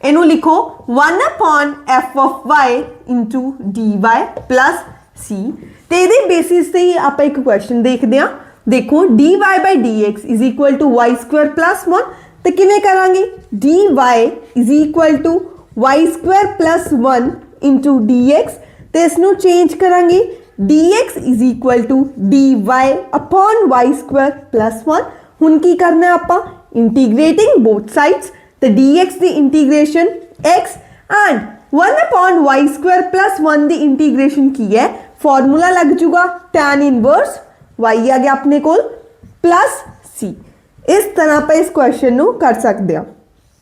[SPEAKER 1] इनू लिखो 1 upon f of y into dy plus c। तो ये बेसिस से ही आप एक क्वेश्चन देखते हैं। देखो dy by dx is equal to y square plus 1। तो किवें करांगे, dy is equal to y square plus 1 into dx। तो इसनू चेंज करांगे, dx is equal to dy upon y square plus 1। हुण की करना है आपां इंटीग्रेटिंग बोथ साइड्स। तो dx दी integration x and 1 upon y square plus 1 दी इंटीग्रेशन की है, फॉर्मूला लग जूगा tan इनवर्स y आ गया अपने कोल प्लस c। इस तरह पर इस क्वेश्चन नू कर सकते हैं।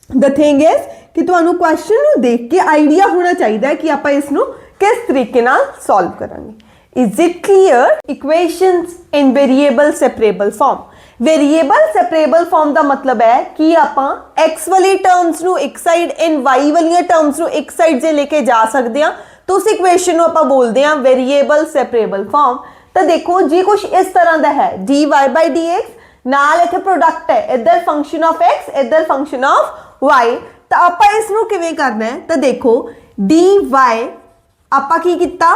[SPEAKER 1] द थिंग इज कि तुहानू क्वेश्चन नू देख के आइडिया होना चाहिए कि आप इसनू किस तरीके नाल सॉल्व करांगे। Is it clear? Equations in variable separable form. Variable separable form का मतलब है कि आपां x वाली टर्म्स नू एक साइड एंड y वाली टर्म्स नू एक साइड से लेके जा सकते हैं। तो उस इक्वेशन नू आपां बोलते हैं वेरिएबल सेपरेबल फॉर्म। तो देखो जी कुछ इस तरह का है, dy बाय dx नाल इत्थे प्रोडक्ट है, इधर फंक्शन ऑफ x इधर फंक्शन ऑफ y। तो आपां इसनू किवें करना है, तो देखो dy आपां की कीता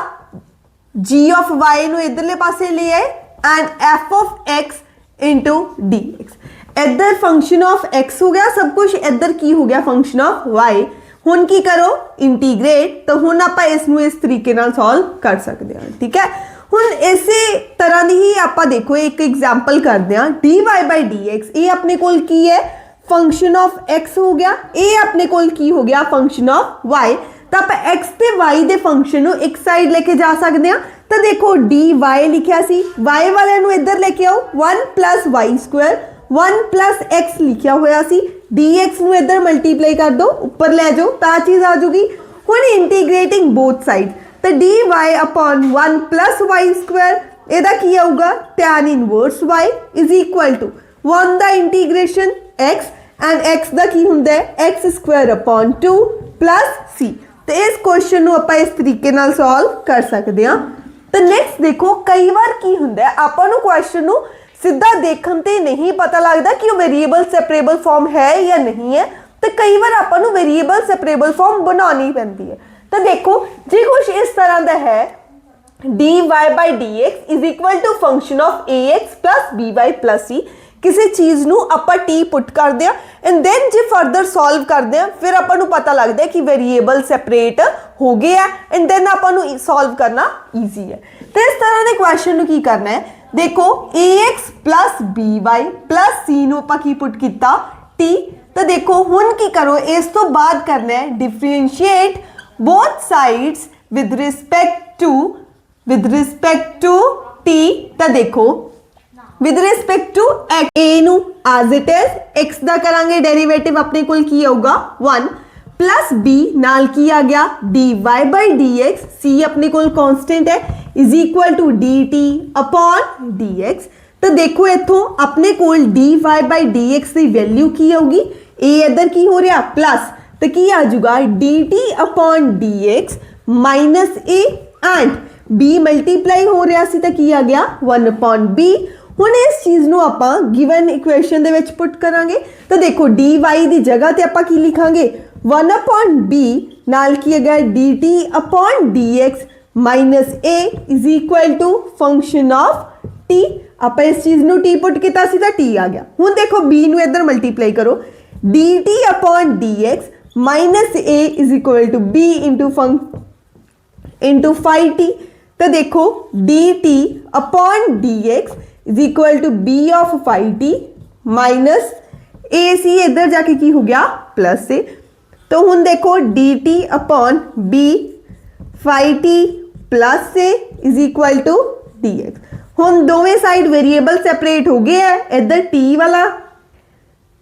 [SPEAKER 1] g ऑफ y नू इधरले पासे ले आए and f of x into dx। इधर फंक्शन ऑफ x हो गया सब कुछ, इधर की हो गया फंक्शन ऑफ y। हुण की करो इंटीग्रेट। तो हुण आपां इसनू इस तरीके नाल सॉल्व कर सकते हैं, ठीक है। हुण इसी तरह दी ही आपां देखो एक एग्जाम्पल करते हैं, dy बाय dx ये अपने कोल की है फंक्शन ऑफ x हो गया, ये अपने कोल की हो गया फंक्शन ऑफ y। तो आप x ते y दे फंक्शन नू एक साइड लेके जा सकते हैं। तो देखो dy लिखिया सी, y वाले नू इधर लेके आओ 1 plus y square 1 plus x लिखिया होया सी, dx नू इधर मल्टीप्लाई कर दो ऊपर ले जाओ ता चीज आ जाऊगी। हुण इंटीग्रेटिंग बोथ साइड, तो dy upon 1 plus y square इहदा की आऊगा tan inverse y is equal to 1 दा इंटीग्रेशन x एंड x दा की हुंदा है x square upon 2 plus c। तो इस क्वेश्चन नू आपां इस तरीके नाल सॉल्व कर सकते हैं। तो नेक्स्ट देखो कई बार की हुंदा है आपां नू क्वेश्चन नू ਸਿੱਧਾ ਦੇਖਣ ਤੇ ਨਹੀਂ ਪਤਾ ਲੱਗਦਾ ਕਿ ਉਹ ਵੇਰੀਏਬਲ ਸੈਪਰੇਬਲ ਫਾਰਮ ਹੈ ਜਾਂ ਨਹੀਂ ਹੈ, ਤੇ ਕਈ ਵਾਰ ਆਪਾਂ ਨੂੰ ਵੇਰੀਏਬਲ ਸੈਪਰੇਬਲ ਫਾਰਮ ਬਣਾਉਣੀ ਪੈਂਦੀ ਹੈ। ਤਾਂ ਦੇਖੋ ਜੇ ਕੁਝ ਇਸ ਤਰ੍ਹਾਂ ਦਾ ਹੈ dy by dx is equal to function of ax plus by plus c, ਕਿਸੇ ਚੀਜ਼ ਨੂੰ ਆਪਾਂ t ਪੁੱਟ ਕਰਦੇ ਆ ਐਂਡ ਦੈਨ ਜੇ ਫਰਦਰ ਸੋਲਵ ਕਰਦੇ ਆ ਫਿਰ ਆਪਾਂ ਨੂੰ ਪਤਾ ਲੱਗਦਾ ਕਿ ਵੇਰੀਏਬਲ ਸੈਪਰੇਟ ਹੋ ਗਏ ਆ ਐਂਡ ਦੈਨ ਆਪਾਂ ਨੂੰ ਸੋਲਵ ਕਰਨਾ ਈਜ਼ੀ ਹੈ। ਤੇ ਇਸ ਤਰ੍ਹਾਂ ਦੇ ਕੁਐਸਚਨ ਨੂੰ ਕੀ ਕਰਨਾ ਹੈ, ਦੇਖੋ ax plus by plus c ਨੂੰ ਆਪਾਂ ਕੀ ਪੁੱਟ ਕੀਤਾ t। ਤਾਂ ਦੇਖੋ ਹੁਣ ਕੀ ਕਰੋ, ਇਸ ਤੋਂ ਬਾਅਦ ਕਰਨਾ ਹੈ differentiate both sides with respect to t। ਤਾਂ ਦੇਖੋ with respect to x, a ਨੂੰ as it is x ਦਾ ਕਰਾਂਗੇ ਡੈਰੀਵੇਟਿਵ, ਆਪਣੇ ਕੋਲ ਕੀ ਆਊਗਾ 1 plus b ਨਾਲ ਕੀ ਆ ਗਿਆ dy by dx, c ਆਪਣੇ ਕੋਲ ਕਾਂਸਟੈਂਟ ਹੈ is equal to dt upon dx। ਤਾਂ ਦੇਖੋ ਇੱਥੋਂ ਆਪਣੇ ਕੋਲ dy by dx the value ਕੀ ਆਊਗੀ, a ਇੱਧਰ ਕੀ ਹੋ ਰਿਹਾ ਪਲੱਸ, ਤਾਂ ਕੀ ਆ ਜਾਊਗਾ dt upon dx minus a and b multiply ਹੋ ਰਿਹਾ ਸੀ ਤਾਂ ਕੀ ਆ ਗਿਆ 1 upon b। ਹੁਣ ਇਸ ਚੀਜ਼ ਨੂੰ ਆਪਾਂ ਗਿਵਨ ਇਕੁਏਸ਼ਨ ਦੇ ਵਿੱਚ ਪੁੱਟ ਕਰਾਂਗੇ। ਤਾਂ ਦੇਖੋ dy ਦੀ ਜਗ੍ਹਾ ਤੇ ਆਪਾਂ ਕੀ ਲਿਖਾਂਗੇ 1 upon b ਨਾਲ ਕੀ ਹੈਗਾ dt upon dx minus a is equal to function of t। ਆਪਾਂ ਇਸ ਚੀਜ਼ ਨੂੰ t ਪੁੱਟ ਕੀਤਾ ਸੀ ਤਾਂ t ਆ ਗਿਆ। ਹੁਣ ਦੇਖੋ b ਨੂੰ ਇੱਧਰ ਮਲਟੀਪਲਾਈ ਕਰੋ dt upon dx minus a is equal to b into phi t। तो देखो dt upon dx is equal to b of phi t minus ac इधर जाके की हो गया प्लस से। तो हुन देखो dt upon b phi t plus से is equal to dx। हुन दोवें साइड वेरिएबल सेपरेट हो गए हैं, इधर t वाला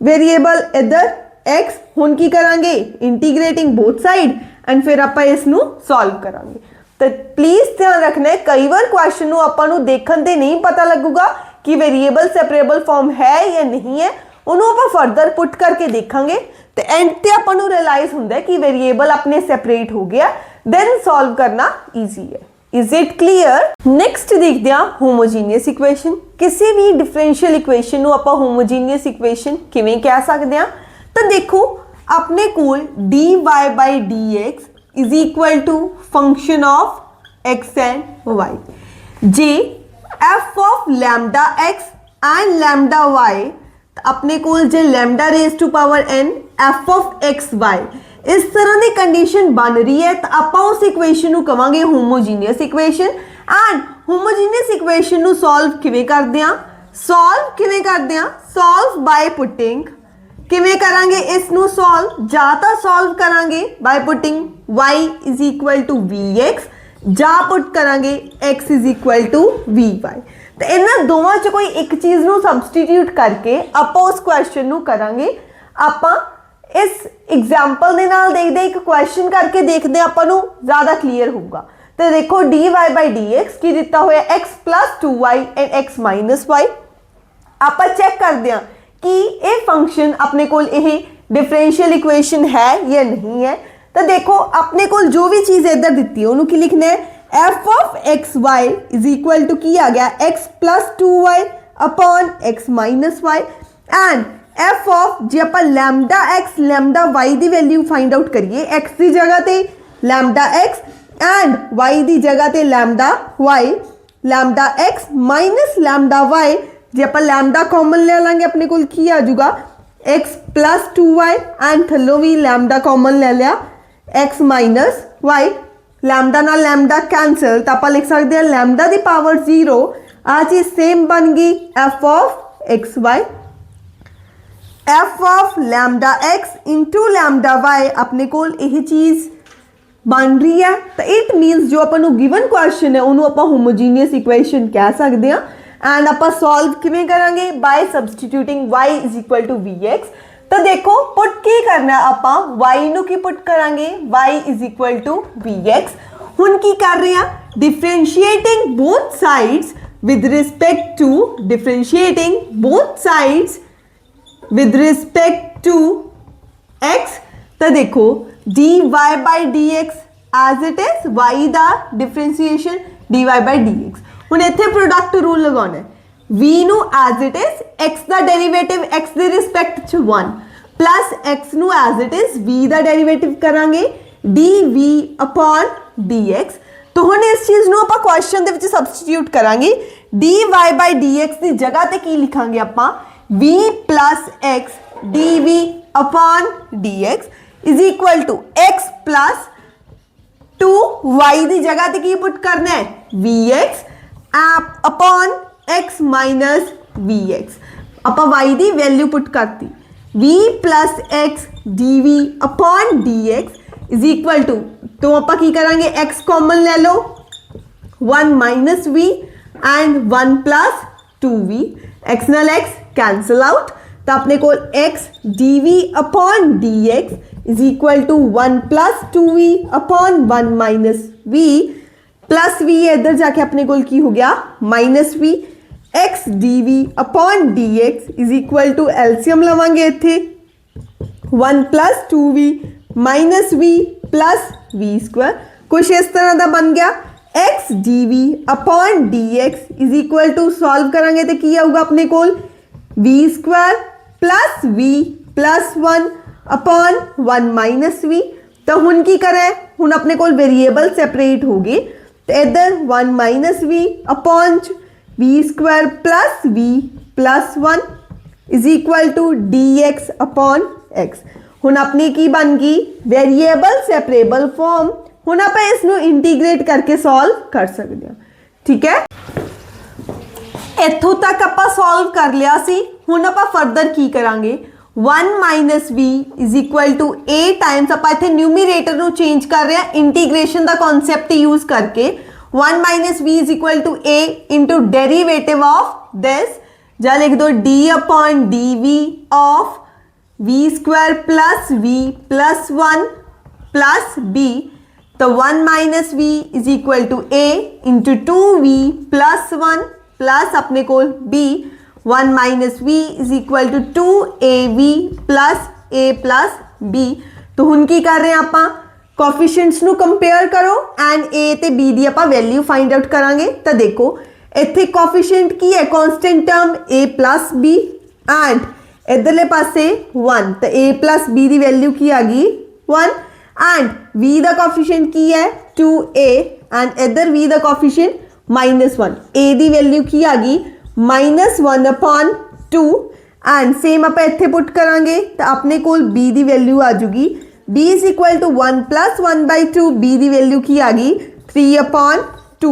[SPEAKER 1] वेरिएबल इधर x। हुन की करांगे इंटीग्रेटिंग बोथ साइड एंड फिर आप इसनू सॉल्व करांगे। तो प्लीज ध्यान रखना है कई बार क्वेश्चन ਨੂੰ ਆਪਾਂ ਨੂੰ ਦੇਖਣ ਤੇ ਨਹੀਂ ਪਤਾ ਲੱਗੂਗਾ ਕਿ ਵੇਰੀਏਬਲ ਸੈਪਰੇਬਲ ਫਾਰਮ ਹੈ ਜਾਂ ਨਹੀਂ ਹੈ, ਉਹਨੂੰ ਆਪਾਂ ਫਰਦਰ ਪੁੱਟ ਕਰਕੇ ਦੇਖਾਂਗੇ ਤੇ ਐਂਡ ਤੇ ਆਪਾਂ ਨੂੰ ਰਿਅਲਾਈਜ਼ ਹੁੰਦਾ ਹੈ ਕਿ ਵੇਰੀਏਬਲ ਆਪਣੇ ਸੈਪਰੇਟ ਹੋ ਗਿਆ, ਦੈਨ ਸੋਲਵ ਕਰਨਾ ਈਜ਼ੀ ਹੈ। Is it clear? नेक्स्ट देखते हैं होमोजीनियस इक्वेशन। किसी भी डिफरेंशियल इक्वेशन ਨੂੰ ਆਪਾਂ ਹੋਮੋਜੀਨੀਅਸ ਇਕੁਏਸ਼ਨ ਕਿਵੇਂ ਕਹਿ ਸਕਦੇ ਹਾਂ? ਤਾਂ ਦੇਖੋ ਆਪਣੇ ਕੋਲ dy by dx is equal to function of x and y। J f of lambda x and lambda y अपने कोल जे lambda raised to power n f of x y इस तरह की कंडीशन बन रही है, तो आप उस इक्वेशन को कहांगे homogeneous equation. And homogeneous equation को सॉल्व किवें करते हैं? सॉल्व बाय पुटिंग किवें करांगे इसनू सॉल्व, जा तो सॉल्व करांगे by putting y is equal to vx, जा पुट करांगे x is equal to vy। तो इन्हां दोवां च कोई एक चीज़ नू सबस्टिट्यूट करके आप उस क्वेश्चन नू करांगे। आपां इस एग्जाम्पल के नाल देखते एक क्वेश्चन करके देखते आपां नू ज़्यादा क्लीयर होगा। तो देखो dy by dx की दिता होया x plus 2y and x minus y। आपां चेक करते हैं कि ये फंक्शन अपने कोल यह डिफरेंशियल इक्वेशन है या नहीं है। तो देखो अपने कोल जो भी चीज़ इधर दी है उन्होंने की लिखना है f of x y is equal to की आ गया x plus 2y upon x minus y and f of जे आप लैम्डा x लैम्डा y की वैल्यू फाइंड आउट करिए x की जगह ते लैम्डा x एंड y की जगह ते lambda y, lambda x minus lambda y जे आप लैम्डा कॉमन ले लेंगे अपने को की आ जाऊगा x plus 2y एंड थलो भी लैम्डा कॉमन ले लिया x माइनस y, लैम्डा ना लैम्डा कैंसल, तो आप लिख सकते हैं लैम्डा की पावर 0 आ चीज सेम बन गई f of x y। f of lambda x into lambda y अपने को यही चीज़ बन रही है। तो इट मीनस जो अपन गिवन क्वेश्चन है उन्होंने आप होमोजीनियस इक्वेशन कह सकते हैं। एंड आप सॉल्व किवें करांगे by substituting y is equal to vx। तो देखो पुट की करना है आप y नू की पुट करांगे y is equal to vx। हुन की कर रहे हैं differentiating both sides with respect to with respect to x। तो देखो dy by dx as it is y दा डिफरेंशिएशन dy by dx। हुन इत्थे प्रोडक्ट रूल लगाना है v ਨੂੰ as it is x the derivative x ਦੇ respect ਚ 1 plus x ਨੂੰ as it is v the derivative ਕਰਾਂਗੇ dv upon dx। तो ਹੁਣ ਇਸ ਚੀਜ਼ ਨੂੰ ਆਪਾਂ ਕੁਐਸਚਨ ਦੇ ਵਿੱਚ ਸਬਸਟੀਟਿਊਟ ਕਰਾਂਗੇ dy by dx ਦੀ ਜਗ੍ਹਾ ਤੇ ਕੀ ਲਿਖਾਂਗੇ ਆਪਾਂ v plus x dv upon dx is equal to x plus 2y ਦੀ ਜਗ੍ਹਾ ਤੇ ਕੀ ਪੁੱਟ ਕਰਨਾ ਹੈ vx upon x minus vx ਆਪਾਂ y ਦੀ ਵੈਲਿਊ ਪੁੱਟ ਕਰਤੀ v plus x dv upon dx is equal to तो ਆਪਾਂ ਕੀ ਕਰਾਂਗੇ x ਕਾਮਨ ਲੈ ਲਓ 1 minus v and 1 plus 2v x ਨਾਲ x cancel out ਤਾਂ ਆਪਣੇ ਕੋਲ x dv upon dx is equal to 1 plus 2v upon 1 minus v plus v इधर जाके अपने कोल की हो गया minus v x dv upon dx is equal to LCM लवांगे इत्थे 1 plus 2v minus v plus v square कुछ इस तरह दा बन गया x dv upon dx is equal to solve करांगे तो की आऊगा अपने कोल v square plus v plus 1 upon 1 minus v तो हुन की करें हुन अपने कोल वेरिएबल सेपरेट हो गए तो इधर 1 minus v upon v square plus v plus 1 is equal to dx upon x हुन अपनी की बन गई वेरिएबल सेपरेबल फॉर्म हुन आप इसनु इंटीग्रेट करके सॉल्व कर सकते हैं ठीक है इत्थों तक आप सॉल्व कर लिया सी हुन आप फर्दर की करांगे 1 minus v is equal to a times आप इत्थे न्यूमरेटर नु चेंज कर रहे हैं इंटीग्रेशन दा कॉन्सेप्ट यूज करके 1 minus v is equal to a into derivative of this जा लिख दो d upon dv of v square plus v plus 1 plus b तो 1 minus v is equal to a into 2v plus 1 plus अपने कोल b 1 minus v is equal to 2av plus a plus b तो हुन की कर रहे हैं आपां कोफिशिएंट्स नु कंपेयर करो एंड a ते b दी आपां वैल्यू फाइंड आउट करांगे तो देखो इत्थे कोफिशिएंट की है constant term a plus b and इधरले पासे 1 तो a plus b दी वैल्यू की आ गई 1 एंड v दा कोफिशिएंट की है 2a एंड इधर v दा कोफिशिएंट -1 a दी वैल्यू की आ गई -1 upon 2 एंड सेम आप इत्थे पुट करांगे तो अपने कोल b दी वैल्यू आ जूगी b is equal to 1 plus 1 by 2 b दी वैल्यू की आ गई 3 upon 2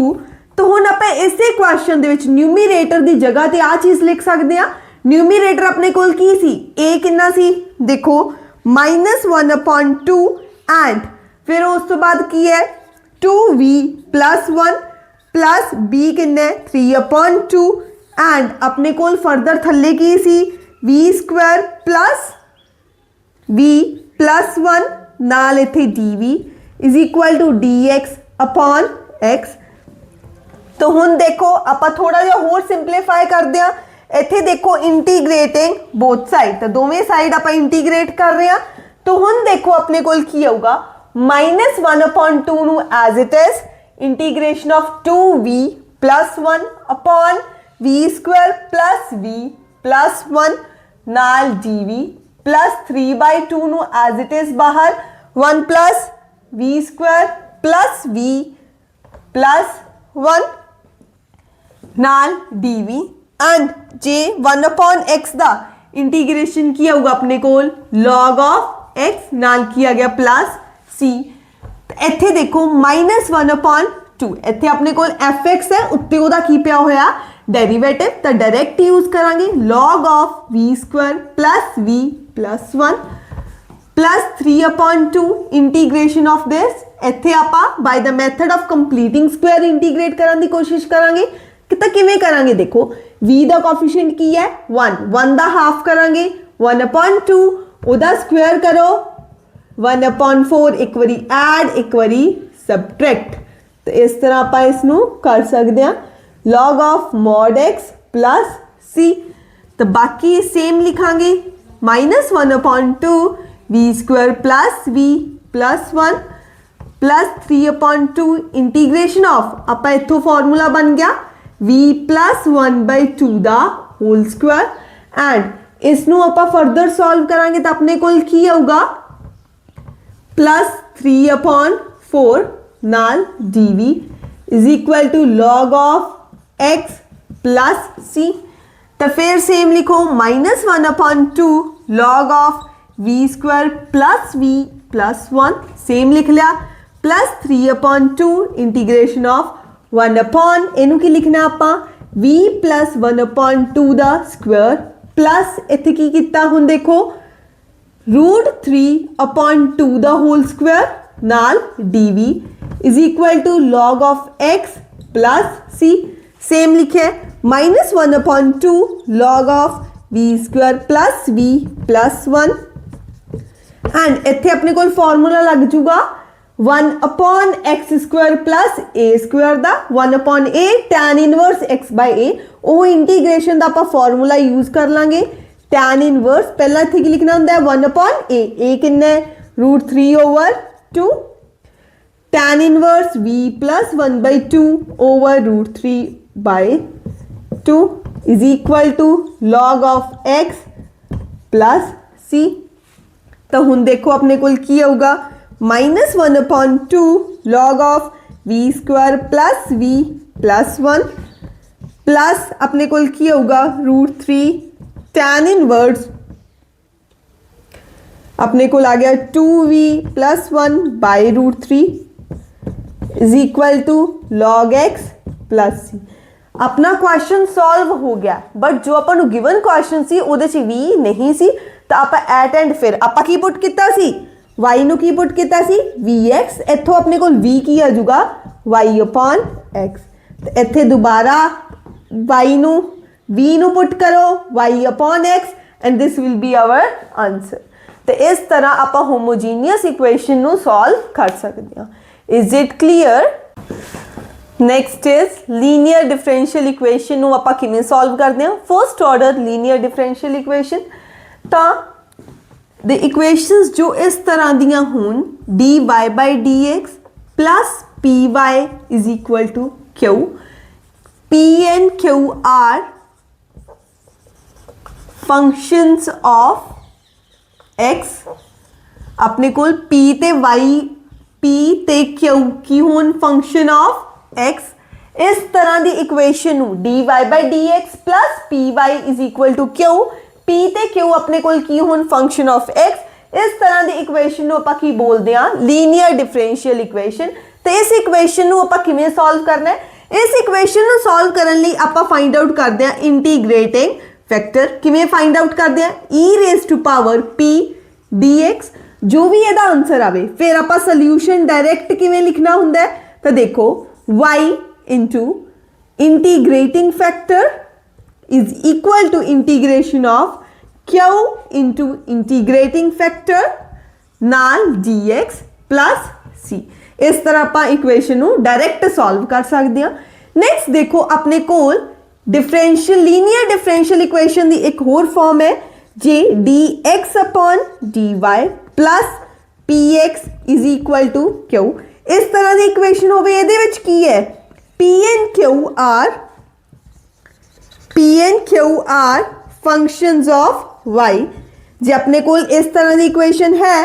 [SPEAKER 1] तो हुन आप इसे क्वेश्चन दे विच न्यूमरेटर दी जगह ते आ चीज लिख सकते हैं न्यूमरेटर अपने कोल की सी a कितना सी देखो -1 upon 2 एंड फिर उस तो बाद की है 2v plus 1 plus b किन्ने 3 upon 2 एंड अपने कोल फर्दर थल्ले की सी v square plus v plus 1 नाल इत्थे dv is equal to dx upon x तो हुन देखो आपां थोड़ा जिहा होर सिंपलीफाई करदे हां इत्थे देखो इंटीग्रेटिंग बोथ साइड तो दोवें साइड आपां इंटीग्रेट कर रहे हैं तो हुन देखो अपने कोल की आऊगा -1 upon 2 नु as it is integration of 2v plus 1 upon v square plus v plus 1 नाल dv plus 3 by 2 नु as it is बाहर 1 plus v square plus v plus 1 नाल dv and J 1 upon x दा integration की होगा अपने कोल log of x नाल किया गया प्लस c इत्थे देखो -1 upon 2 इत्थे अपने कोल fx है उत्ते ओदा की पिया होया डेरिवेटिव तो डायरेक्ट यूज करांगे log of v square plus v plus 1 plus 3 upon 2 integration of this इत्थे आपां by the method of completing square integrate करने की कोशिश करांगे कितना किवें करांगे देखो v दा कोफिशिएंट की है 1 दा हाफ करांगे 1 upon 2 ओदा स्क्वायर करो 1 upon 4 एक बारी ऐड एक बारी सबट्रैक्ट तो इस तरह आप इसनू कर सकते हैं log of mod x plus c तो बाकी same लिखांगे -1 upon 2 v square plus v plus 1 plus 3 upon 2 integration of आप इत्थों फॉर्मूला बन गया v plus 1 by 2 ਦਾ होल स्क्वायर एंड इस ਨੂੰ ਆਪਾਂ फर्दर सॉल्व करांगे तो अपने कोल की आऊगा प्लस 3 अपॉन 4 नाल dv is equal to log of x plus c। तो फिर सेम लिखो minus 1 upon 2 log of v square plus v plus 1 same लिख लिया plus 3 upon 2 integration of 1 upon इनू की लिखना आपां v प्लस 1 अपॉन 2 दा स्क्वायर प्लस इत्थे की कीता हुण देखो रूट 3 अपॉन 2 दा होल स्क्वायर नाल dv is equal to log of x plus c same लिखे minus 1 upon 2 log of v square plus v plus 1 and इत्थे अपने कोल फॉर्मूला लग जूगा 1 अपॉन एक्स स्क्वायर प्लस ए स्क्वायर दा 1 upon a tan inverse x by a ਉਹ integration ਦਾ ਆਪਾਂ formula use ਕਰ ਲਾਂਗੇ tan ਇਨਵਰਸ ਪਹਿਲਾਂ ਇੱਥੇ ਕੀ ਲਿਖਣਾ ਹੁੰਦਾ ਹੈ 1 upon a ਕਿੰਨਾ ਹੈ √3/2 tan inverse v plus 1/2 over √3/2 is equal to log of x plus c। ਤਾਂ ਹੁਣ ਦੇਖੋ ਆਪਣੇ ਕੋਲ ਕੀ ਆਊਗਾ -1 upon 2 log of v square plus v plus 1 plus अपने को की होगा √3 tan इनवर्स अपने को आ गया 2v plus 1 by √3 is equal to log x plus c। अपना क्वेश्चन सॉल्व हो गया बट जो अपन गिवन क्वेश्चन सी उहदे च v नहीं सी तो आप एट एंड फिर आप की पुट किया सी y नू की पुट किया सी vx इत्थों अपने को v की आ जाऊगा y upon x तो इत्थे दोबारा y नू v नू पुट करो y upon x and this will be our answer। तो इस तरह आप होमोजीनियस इक्वेशन नू सॉल्व कर सकते हैं। Is it clear? Next is linear differential equation नू आप किवें सॉल्व करते हैं। First order linear differential equation तो द इक्वेशंस जो इस तरह दियां होन dy by dx plus py is equal to q P and Q are functions of x अपने को P ते Y P ते Q की होन function of x इस तरह the equation dy by dx plus py is equal to q P ते Q अपने को की होन function of x इस तरह दी इक्वेशन नू आपां की बोलदे आ लीनियर डिफरेंशियल इक्वेशन। तो इस इक्वेशन नू आपां किवें सॉल्व करना है इस इक्वेशन ਨੂੰ ਸੋਲਵ ਕਰਨ ਲਈ ਆਪਾਂ ਫਾਈਂਡ ਆਊਟ ਕਰਦੇ ਹਾਂ ਇੰਟੀਗ੍ਰੇਟਿੰਗ ਫੈਕਟਰ। ਕਿਵੇਂ ਫਾਈਂਡ ਆਊਟ ਕਰਦੇ ਹਾਂ e⁻p dx ਜੋ ਵੀ ਇਹਦਾ ਆਨਸਰ ਆਵੇ ਫਿਰ ਆਪਾਂ ਸੋਲੂਸ਼ਨ ਡਾਇਰੈਕਟ ਕਿਵੇਂ ਲਿਖਣਾ ਹੁੰਦਾ ਹੈ ਤਾਂ ਦੇਖੋ y integrating factor is equal to integration of q integrating factor नाल dx plus c। इस तरह आप इक्वेशन नू डायरैक्ट सॉल्व कर सकते हैं। नैक्सट देखो अपने कोल डिफरेंशियल लीनियर डिफरेंशियल इक्वेशन की एक होर फॉर्म है जे dx upon dy plus px is equal to q। इस तरह की इक्वेशन होवे इहदे विच की है p and q are functions of y। जे अपने कोल इस तरह की इक्वेशन है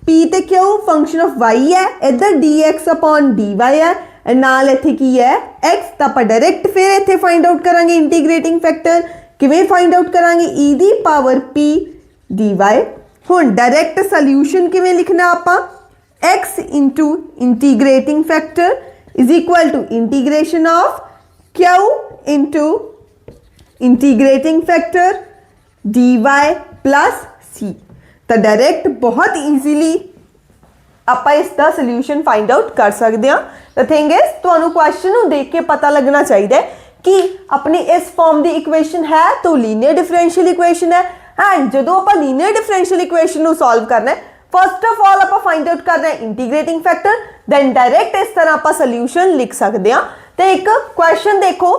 [SPEAKER 1] p ते q फंक्शन ऑफ y है इधर dx upon dy है नाल इत्थे की है x तो आप डायरेक्ट फिर इत्थे फाइंड आउट करांगे इंटीग्रेटिंग फैक्टर किवें फाइंड आउट करांगे e दी पावर p dy। हुण डायरेक्ट सॉल्यूशन किवें लिखना आपां x integrating factor is equal to integration of q integrating factor dy plus c। तो डायरेक्ट बहुत ईजीली आप इसका सोल्यूशन फाइंड आउट कर सकते हैं। द थिंग इज तो क्वेश्चन को देख के पता लगना चाहिए कि अपनी इस फॉर्म की इक्वेशन है तो लीनियर डिफरेंशियल इक्वेशन है एंड जो आप लीनियर डिफरेंशियल इक्वेशन को सॉल्व करना है फर्स्ट ऑफ ऑल आप फाइंड आउट करना है इंटीग्रेटिंग फैक्टर दैन डायरेक्ट इस तरह आप सोल्यूशन लिख सकते हैं। तो एक क्वेश्चन देखो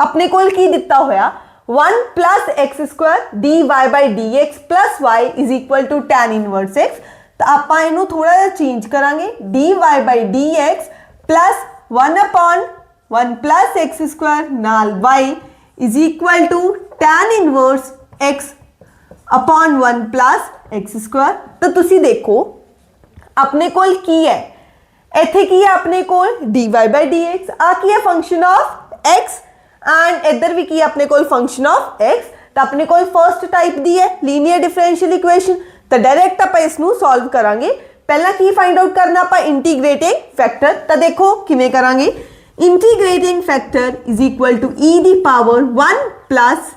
[SPEAKER 1] अपने को की दिता होया 1 plus x square dy by dx plus y is equal to tan inverse x। तो आप इनू थोड़ा सा चेंज करांगे dy by dx plus 1 upon 1 plus x square नाल y is equal to tan inverse x upon 1 plus x square। तो तुसी देखो अपने कोल की है इत्थे की है अपने कोल dy by dx आ की है फंक्शन ऑफ x एंड इधर भी की है अपने कोल फंक्शन ऑफ x। तो अपने कोल फर्स्ट टाइप दी है लीनियर डिफरेंशियल इक्वेशन। तो डायरेक्ट आप इसनू सॉल्व करांगे। पहला की फाइंड आउट करना आप इंटीग्रेटिंग फैक्टर। तो देखो किवें करांगे integrating factor is equal to e the power 1 plus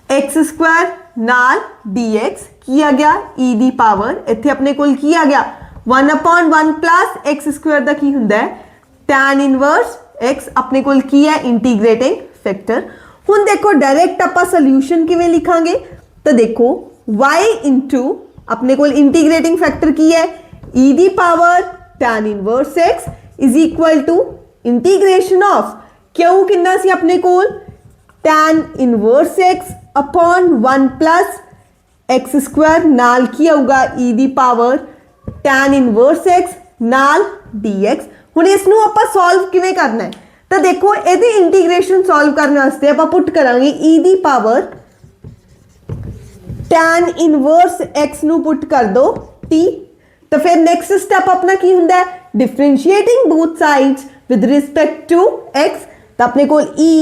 [SPEAKER 1] x square नाल dx की आ गया e दी पावर इत्थे अपने कोल की आ गया 1/1 प्लस एक्स स्क्वायर दा की हुंदा है tan इनवर्स x अपने कोल की है इंटीग्रेटिंग फैक्टर। हुण देखो डायरेक्ट आपां सॉल्यूशन किवें लिखांगे। तो देखो y इंटू अपने कोल इंटीग्रेटिंग फैक्टर की है e the power tan inverse x is equal to integration of क्यों कितना सी अपने कोल tan inverse x upon 1 plus x square नाल की आऊगा e दी पावर tan इनवर्स x नाल dx। हुण इसनू आपां सॉल्व किवें करना है। तो देखो इहदी इंटीग्रेशन सॉल्व करने वास्ते आपां पुट करांगे e दी पावर tan इनवर्स x नू पुट कर दो t। तो फिर नेक्स्ट स्टेप अपना की हुंदा है differentiating both sides with respect to x। तो अपने कोल e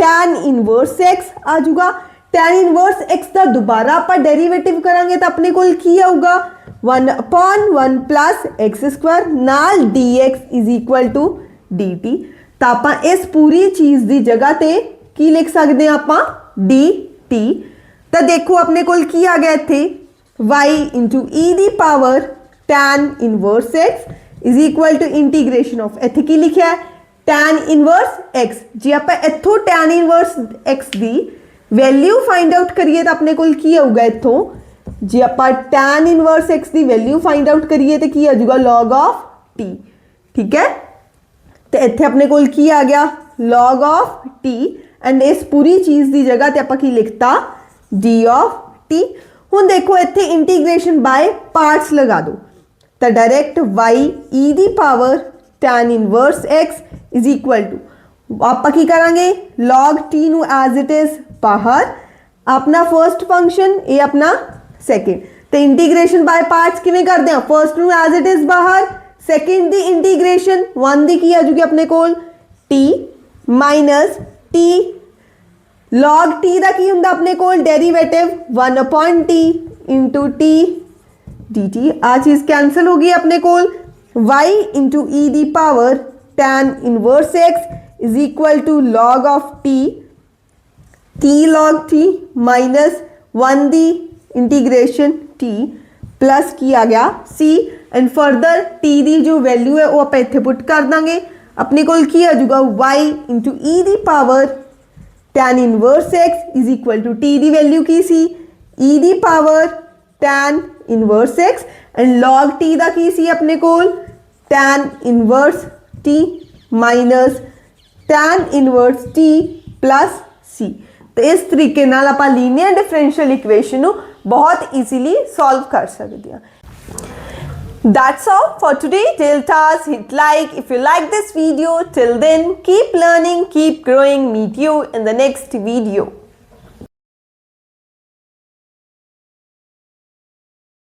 [SPEAKER 1] tan इनवर्स x आ जाऊगा tan इनवर्स x का दोबारा आप डेरिवेटिव करांगे तो अपने कोल की आऊगा 1/1 प्लस एक्स स्क्वायर नाल dx is equal to dt। तो आप इस पूरी चीज की जगह ते की लिख सकते हैं आप dt। तो देखो अपने कोल की आ गया इत्थे y into e the power tan inverse x is equal to integration of इत्थे की लिखा है tan इनवर्स x। जी आप इत्थों tan इनवर्स x दी वैल्यू फाइंड आउट करिए तो अपने कोल की आऊगा इत्थों जी आप tan इनवर्स x दी वैल्यू फाइंड आउट करिए तो की आ जाऊगा log ऑफ t। ठीक है तो इत्थे अपने कोल की आ गया log ऑफ t एंड इस पूरी चीज की जगह ते आपां की लिखता d ऑफ t। हुण देखो इत्थे इंटीग्रेशन बाय पार्ट्स लगा दो तो direct y e the power tan inverse x is equal to आपां की करांगे log t नू एज इट इज बाहर अपना फर्स्ट फंक्शन ये अपना सेकेंड। तो इंटीग्रेशन बाय पार्ट्स किवें करते हैं फर्स्ट नू एज इट इज बाहर सेकेंड दी इंटीग्रेशन 1 दी की आ जाऊगी अपने कोल t minus t log t दा की हुंदा अपने कोल derivative 1/t into t dt। आ चीज कैंसल होगी अपने कोल y into e the power tan inverse x is equal to log of t log t minus 1 दी इंटीग्रेशन t प्लस की आ गया c एंड फर्दर t दी जो वैल्यू है वो आप इत्थे पुट कर देंगे अपने कोल की आ जाऊगा y into e the power tan inverse x is equal to t दी वैल्यू की सी e the power tan inverse x and log t दा की सी अपने कोल tan inverse t minus tan inverse t plus c। तो इस तरीके नाल आपां लीनियर डिफरेंशियल इक्वेशन नू बहुत ईजीली सॉल्व कर सकते हैं। That's all for today. Deltas, hit like if you like this video. Till then, keep learning, keep growing. Meet you in the next video.